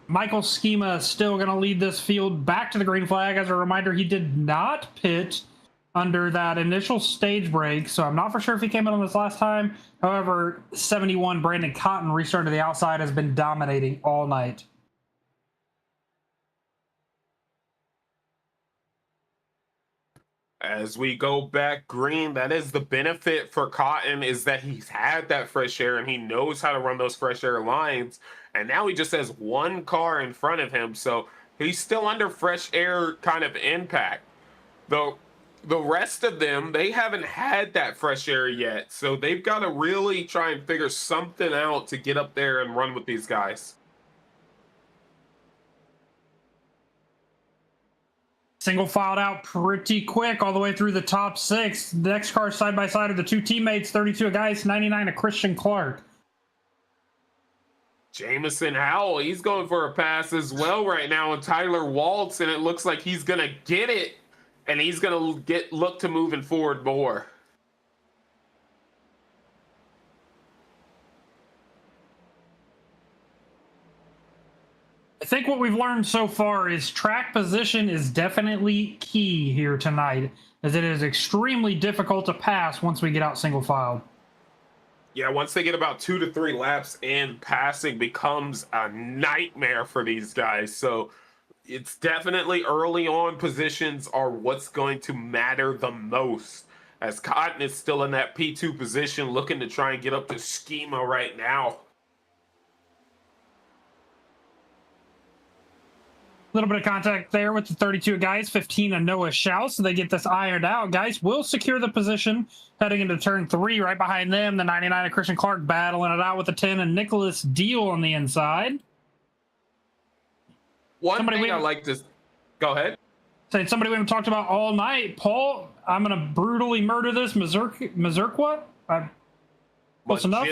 Michael Schema is still going to lead this field back to the green flag. As a reminder, he did not pit under that initial stage break, so I'm not for sure if he came in on this last time. However, 71 Brandon Cotton restarted to the outside, has been dominating all night. As we go back green, that is the benefit for Cotton, is that he's had that fresh air and he knows how to run those fresh air lines. And now he just has one car in front of him, so he's still under fresh air kind of impact. Though the rest of them, they haven't had that fresh air yet, so they've got to really try and figure something out to get up there and run with these guys. Single filed out pretty quick all the way through the top six. The next car side by side are the two teammates, 32 a Geis, 99 a Christian Clark. Jamison Howell, he's going for a pass as well right now, and Tyler Waltz, and it looks like he's going to get it, and he's going to look to moving forward more. I think what we've learned so far is track position is definitely key here tonight, as it is extremely difficult to pass once we get out single filed. Yeah, once they get about 2 to 3 laps in, passing becomes a nightmare for these guys. So it's definitely early on positions are what's going to matter the most, as Cotton is still in that P2 position looking to try and get up to Schema right now. A little bit of contact there with the 32 guys, 15 and Noah Schaus, so they get this ironed out. Guys will secure the position heading into turn 3. Right behind them, the 99 of Christian Clark battling it out with the 10 and Nicholas Deal on the inside. One thing I like to... Go ahead. Saying somebody we haven't talked about all night. Paul, I'm going to brutally murder this. Mazurkwa? Close enough?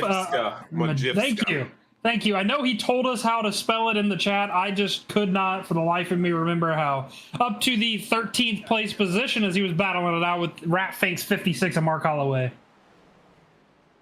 Thank you. Thank you. I know he told us how to spell it in the chat. I just could not, for the life of me, remember how. Up to the 13th place position as he was battling it out with Rat Fakes 56 and Mark Holloway.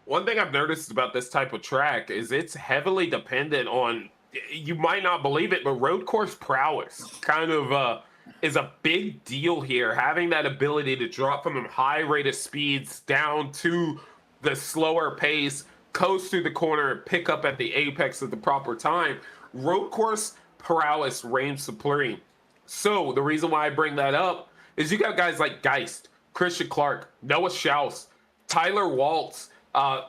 One thing I've noticed about this type of track is it's heavily dependent on, you might not believe it, but road course prowess kind of is a big deal here. Having that ability to drop from high rate of speeds down to the slower pace, coast through the corner, and pick up at the apex at the proper time. Road course prowess reigns supreme. So the reason why I bring that up is you got guys like Geist, Christian Clark, Noah Schaus, Tyler Waltz,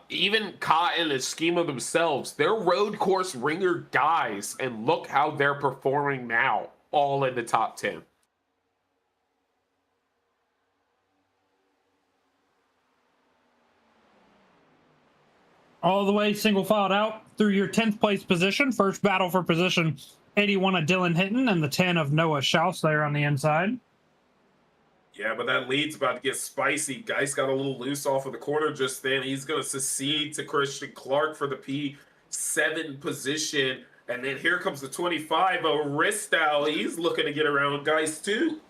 even Cotton and Schema themselves. They're road course ringer guys, and look how they're performing now, all in the top 10. All the way single filed out through your 10th place position. First battle for position, 81 of Dylan Hinton and the 10 of Noah Schaus there on the inside. Yeah, but that lead's about to get spicy. Geist got a little loose off of the corner just then. He's going to succeed to Christian Clark for the P7 position. And then here comes the 25 of Ristow. He's looking to get around Geist too.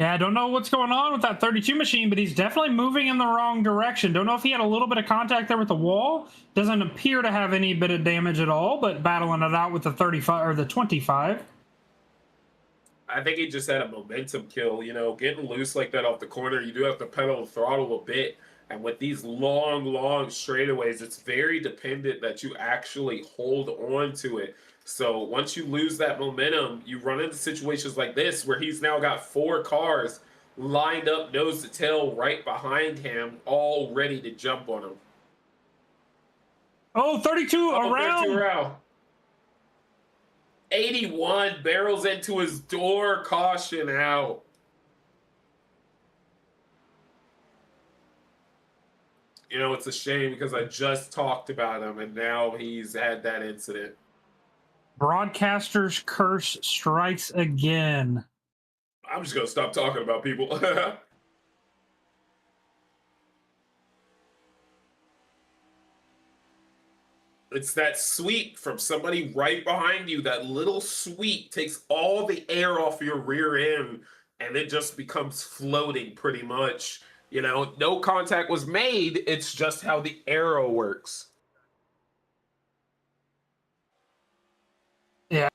Yeah, I don't know what's going on with that 32 machine, but he's definitely moving in the wrong direction. Don't know if he had a little bit of contact there with the wall. Doesn't appear to have any bit of damage at all, but battling it out with the 35 or the 25. I think he just had a momentum kill. You know, getting loose like that off the corner, you do have to pedal the throttle a bit. And with these long straightaways, it's very dependent that you actually hold on to it. So once you lose that momentum, you run into situations like this where he's now got 4 cars lined up nose to tail right behind him, all ready to jump on him. Oh, 32 around. 32 around. 81 barrels into his door, caution out. You know, it's a shame because I just talked about him and now he's had that incident. Broadcaster's curse strikes again. I'm just going to stop talking about people. It's that sweep from somebody right behind you. That little sweep takes all the air off your rear end and it just becomes floating pretty much. You know, no contact was made. It's just how the arrow works. Yeah.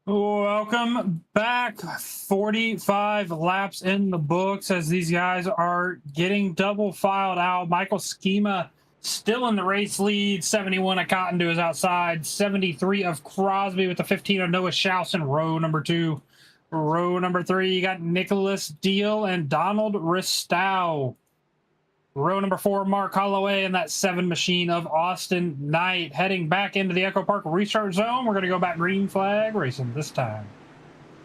Welcome back. 45 laps in the books as these guys are getting double filed out. Michael Schema still in the race lead. 71 of Cotton to his outside. 73 of Crosby with the 15 of Noah Schaus in row number 2. Row number 3, you got Nicholas Deal and Donald Ristow. Row number 4, Mark Holloway and that 7 machine of Austin Knight. Heading back into the Echo Park restart zone. We're going to go back green flag racing this time.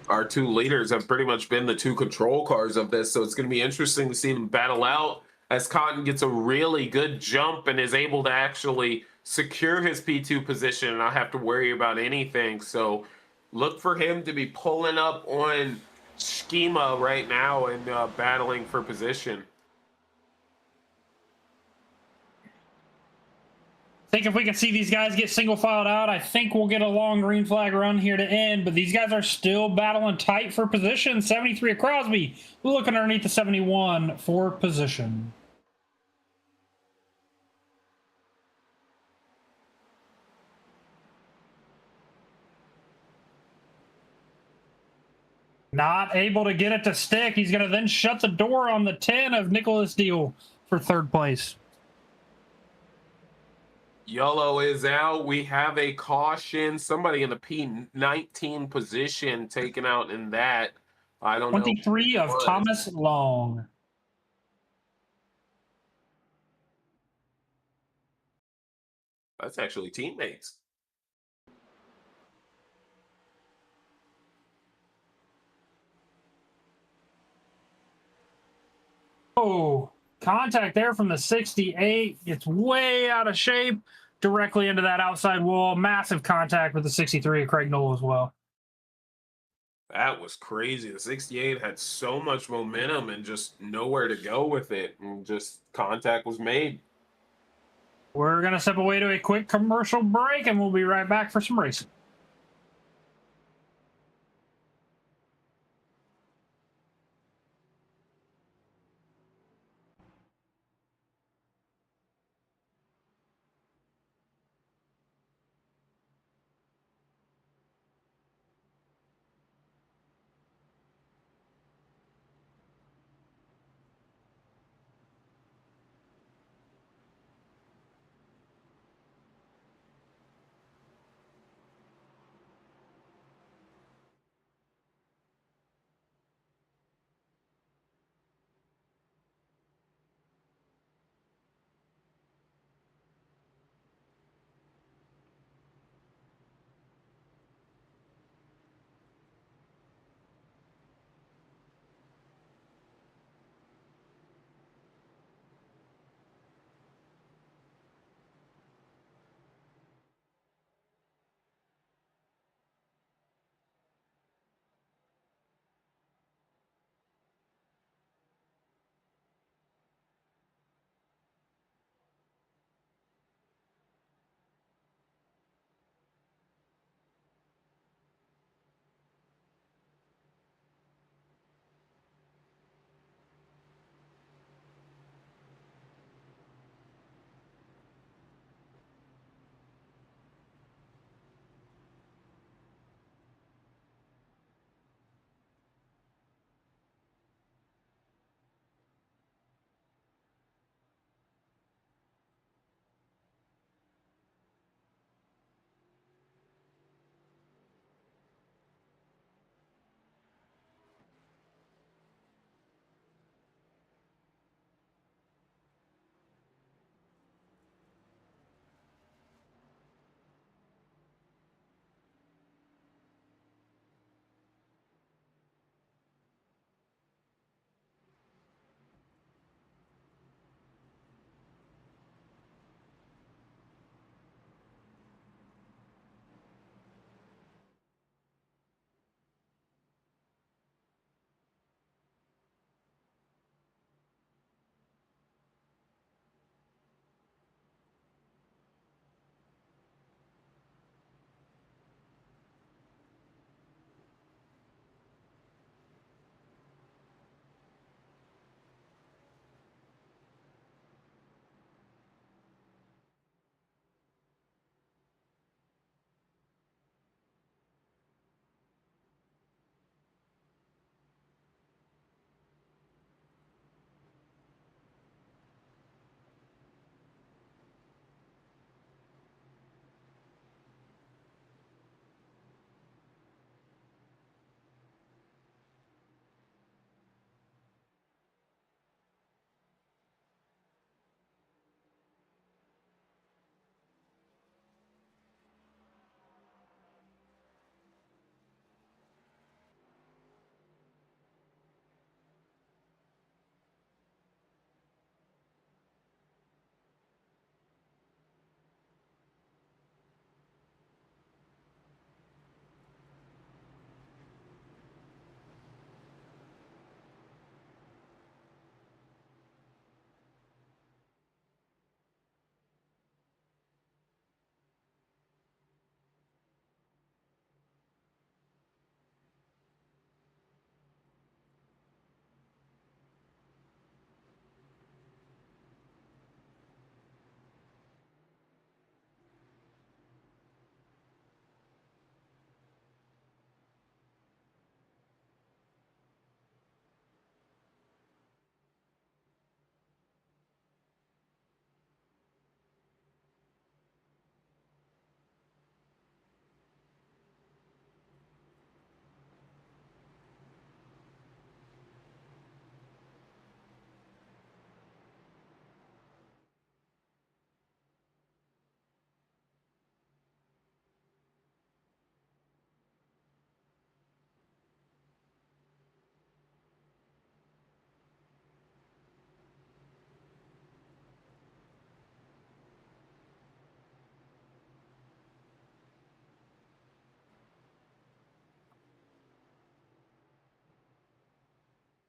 Our 2 leaders have pretty much been the 2 control cars of this, so it's going to be interesting to see them battle out as Cotton gets a really good jump and is able to actually secure his P2 position and not have to worry about anything. So look for him to be pulling up on Schema right now and battling for position. I think if we can see these guys get single filed out, I think we'll get a long green flag run here to end. But these guys are still battling tight for position. 73 of Crosby looking underneath the 71 for position. Not able to get it to stick. He's going to then shut the door on the 10 of Nicholas Deal for 3rd place. Yellow is out. We have a caution. Somebody in the P19 position taken out in that. I don't know. 23 of Thomas Long. That's actually teammates. Oh, contact there from the 68. It's way out of shape. Directly into that outside wall. Massive contact with the 63 of Craig Knoll as well. That was crazy. The 68 had so much momentum and just nowhere to go with it. And just contact was made. We're going to step away to a quick commercial break, and we'll be right back for some racing.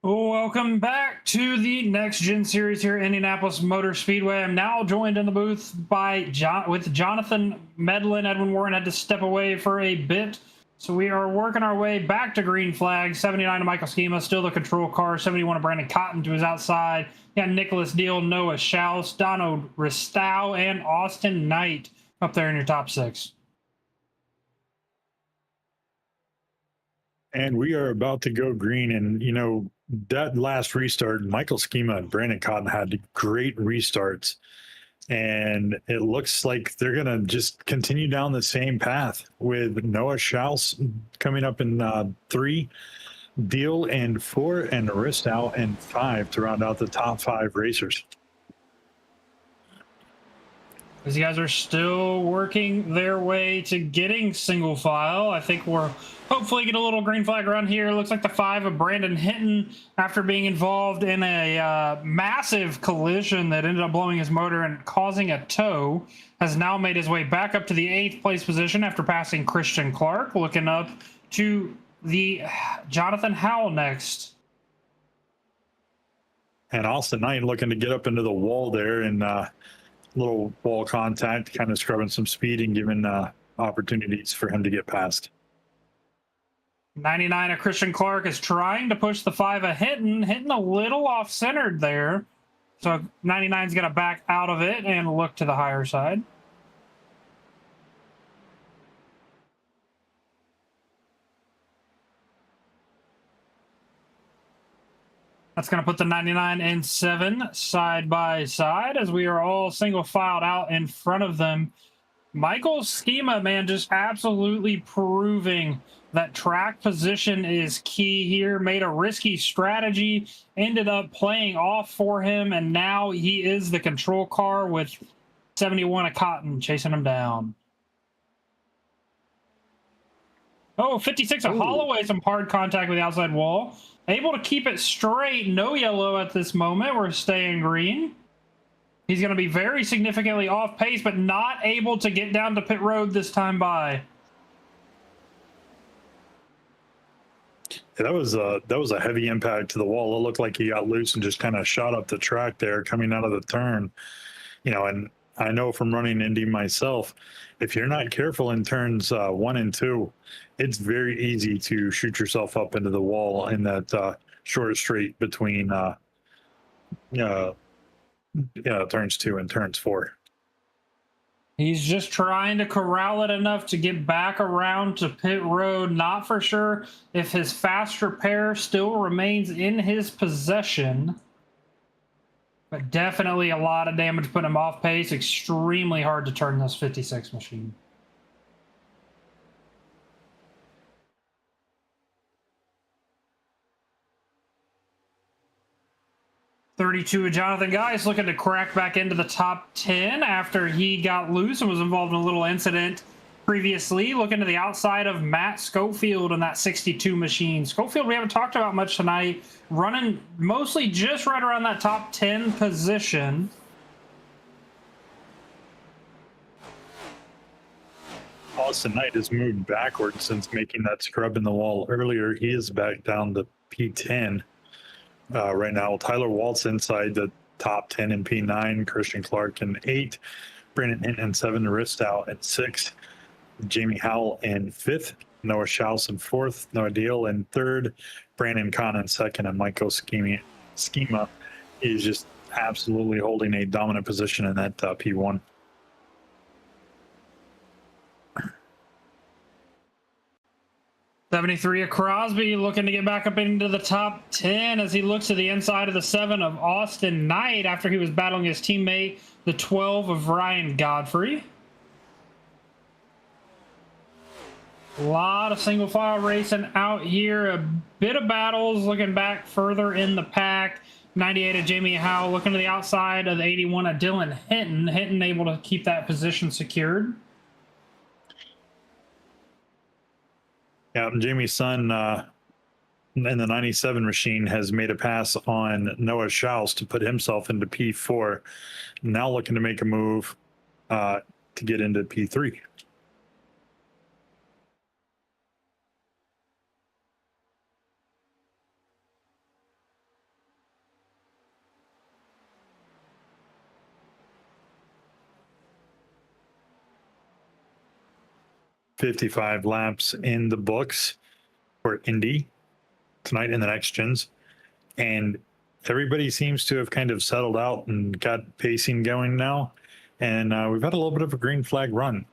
Welcome back to the Next Gen series here at Indianapolis Motor Speedway. I'm now joined in the booth by Jonathan Medlin. Edwin Warren had to step away for a bit, so we are working our way back to green flag. 79 to Michael Schema, still the control car. 71 to Brandon Cotton to his outside. Got Nicholas Deal, Noah Schaus, Dono Ristow, and Austin Knight up there in your top 6. And we are about to go green. And, you know, that last restart, Michael Schema and Brandon Cotton had great restarts. And it looks like they're going to just continue down the same path with Noah Schaus coming up in 3, Deal in 4, and Ristow in 5 to round out the top 5 racers. These guys are still working their way to getting single file. I think we're hopefully get a little green flag around here. Looks like the 5 of Brandon Hinton, after being involved in a massive collision that ended up blowing his motor and causing a tow, has now made his way back up to the 8th place position after passing Christian Clark. Looking up to the Jonathan Howell next. And Austin Knight looking to get up into the wall there and little wall contact, kind of scrubbing some speed and giving opportunities for him to get past. 99 of Christian Clark is trying to push the 5 of Hinton, hitting a little off-centered there. So 99's going to back out of it and look to the higher side. That's going to put the 99 and 7 side by side as we are all single filed out in front of them. Michael Schema, man, just absolutely proving that track position is key here. Made a risky strategy, ended up playing off for him, and now he is the control car with 71 of Cotton chasing him down. Oh, 56 of Holloway, some hard contact with the outside wall. Able to keep it straight. No yellow at this moment. We're staying green. He's going to be very significantly off pace, but not able to get down to pit road this time by. Yeah, that was a heavy impact to the wall. It looked like he got loose and just kind of shot up the track there coming out of the turn. You know, and I know from running Indy myself, if you're not careful in turns 1 and 2, it's very easy to shoot yourself up into the wall in that short straight between turns 2 and turns 4. He's just trying to corral it enough to get back around to pit road. Not for sure if his fast repair still remains in his possession. But definitely a lot of damage putting him off pace. Extremely hard to turn this 56 machine. .32 of Jonathan Geis looking to crack back into the top 10 after he got loose and was involved in a little incident previously. Looking to the outside of Matt Schofield in that 62 machine. Schofield we haven't talked about much tonight. Running mostly just right around that top 10 position. Austin Knight has moved backwards since making that scrub in the wall earlier. He is back down to P10 right now. Tyler Waltz inside the top 10 in P9. Christian Clark in 8. Brandon Hinton in 7. Ristow at 6. Jamie Howell in 5th. Noah Schaus in 4th. Noah Deal in 3rd. Brandon Kahn in 2nd. And Michael Schema is just absolutely holding a dominant position in that P1. .73 of Crosby looking to get back up into the top 10 as he looks to the inside of the 7 of Austin Knight after he was battling his teammate, the 12 of Ryan Godfrey. A lot of single file racing out here. A bit of battles looking back further in the pack. 98 of Jamie Howe looking to the outside of the 81 of Dylan Hinton. Hinton able to keep that position secured. Yeah, Jamie's son in the 97 machine has made a pass on Noah Schaus to put himself into P4. Now looking to make a move to get into P3. 55 laps in the books for Indy tonight in the next gens. And everybody seems to have kind of settled out and got pacing going now. And we've had a little bit of a green flag run.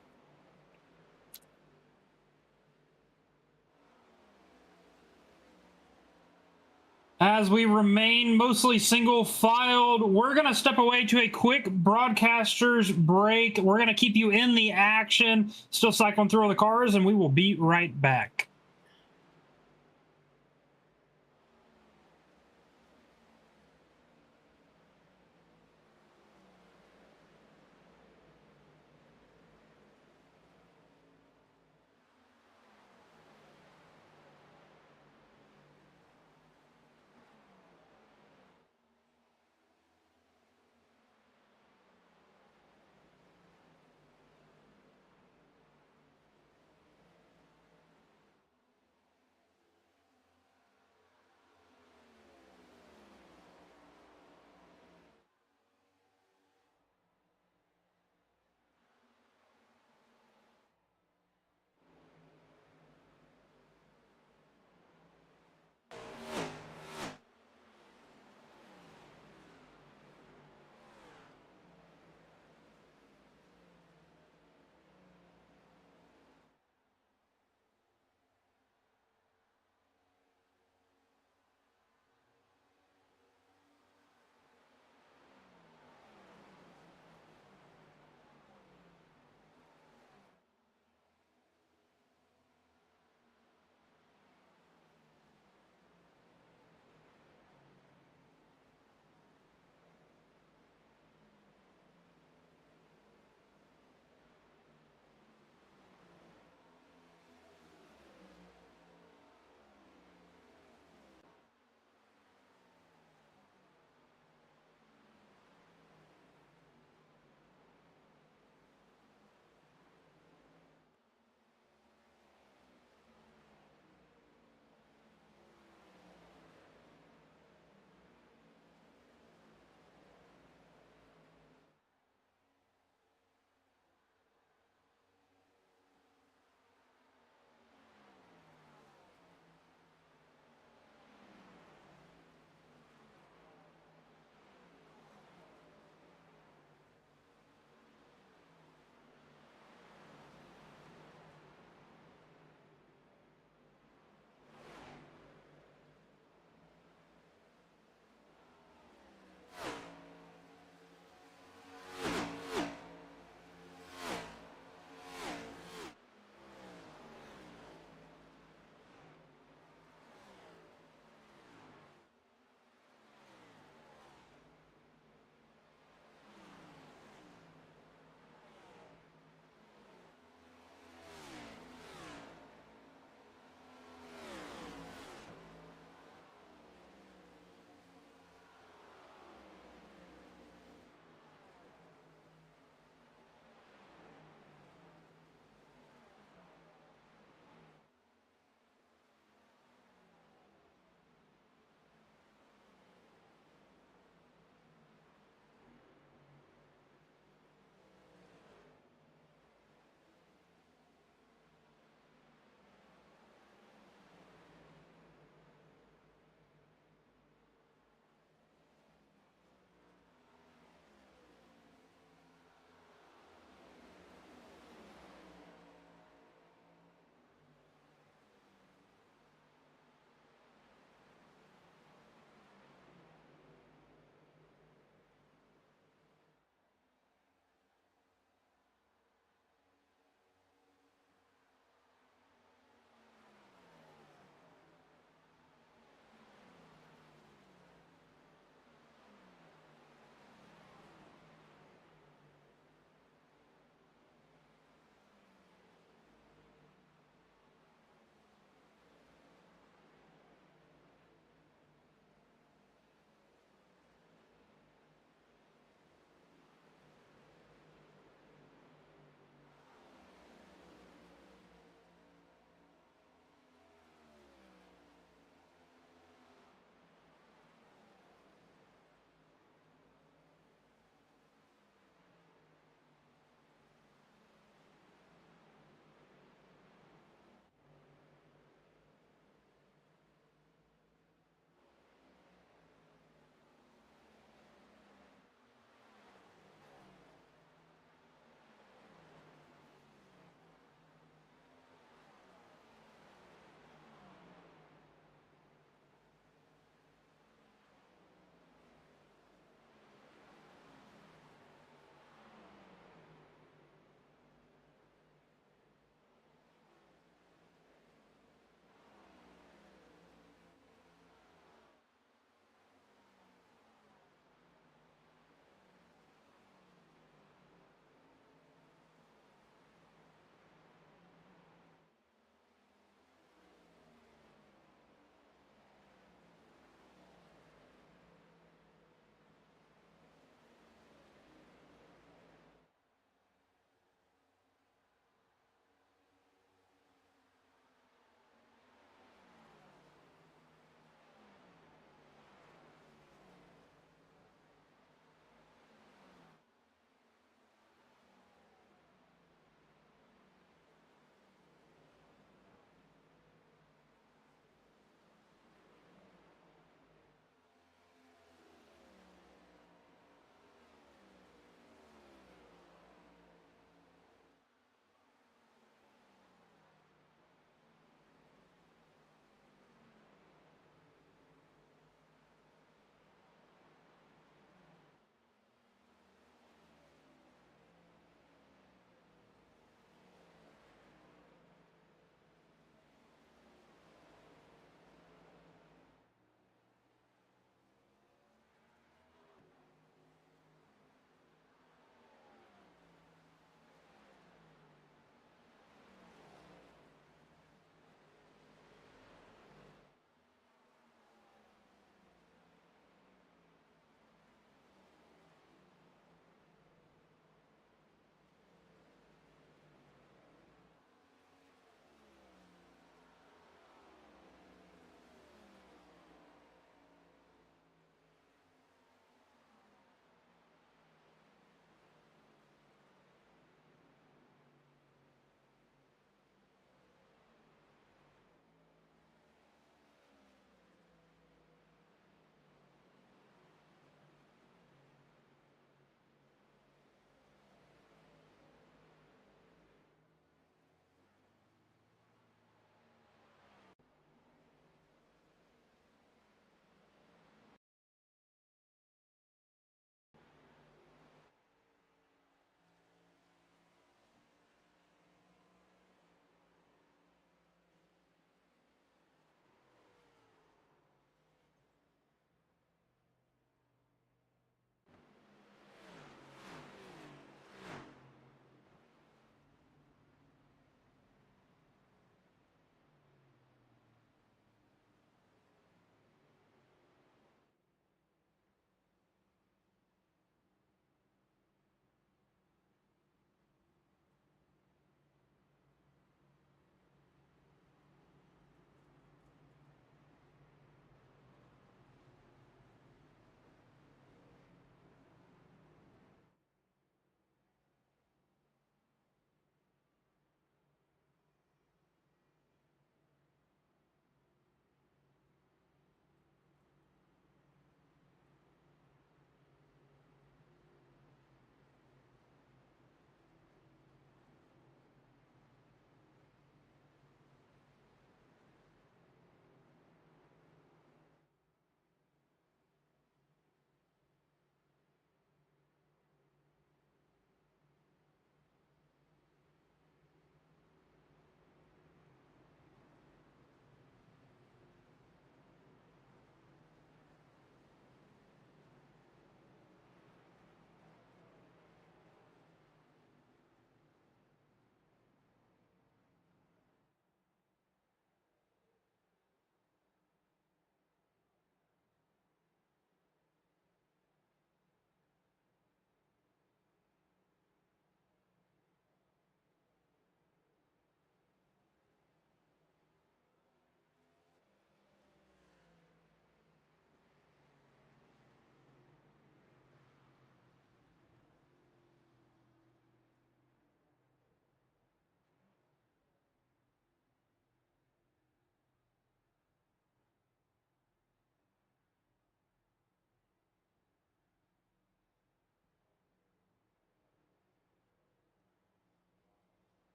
As we remain mostly single-filed, we're going to step away to a quick broadcaster's break. We're going to keep you in the action, still cycling through all the cars, and we will be right back.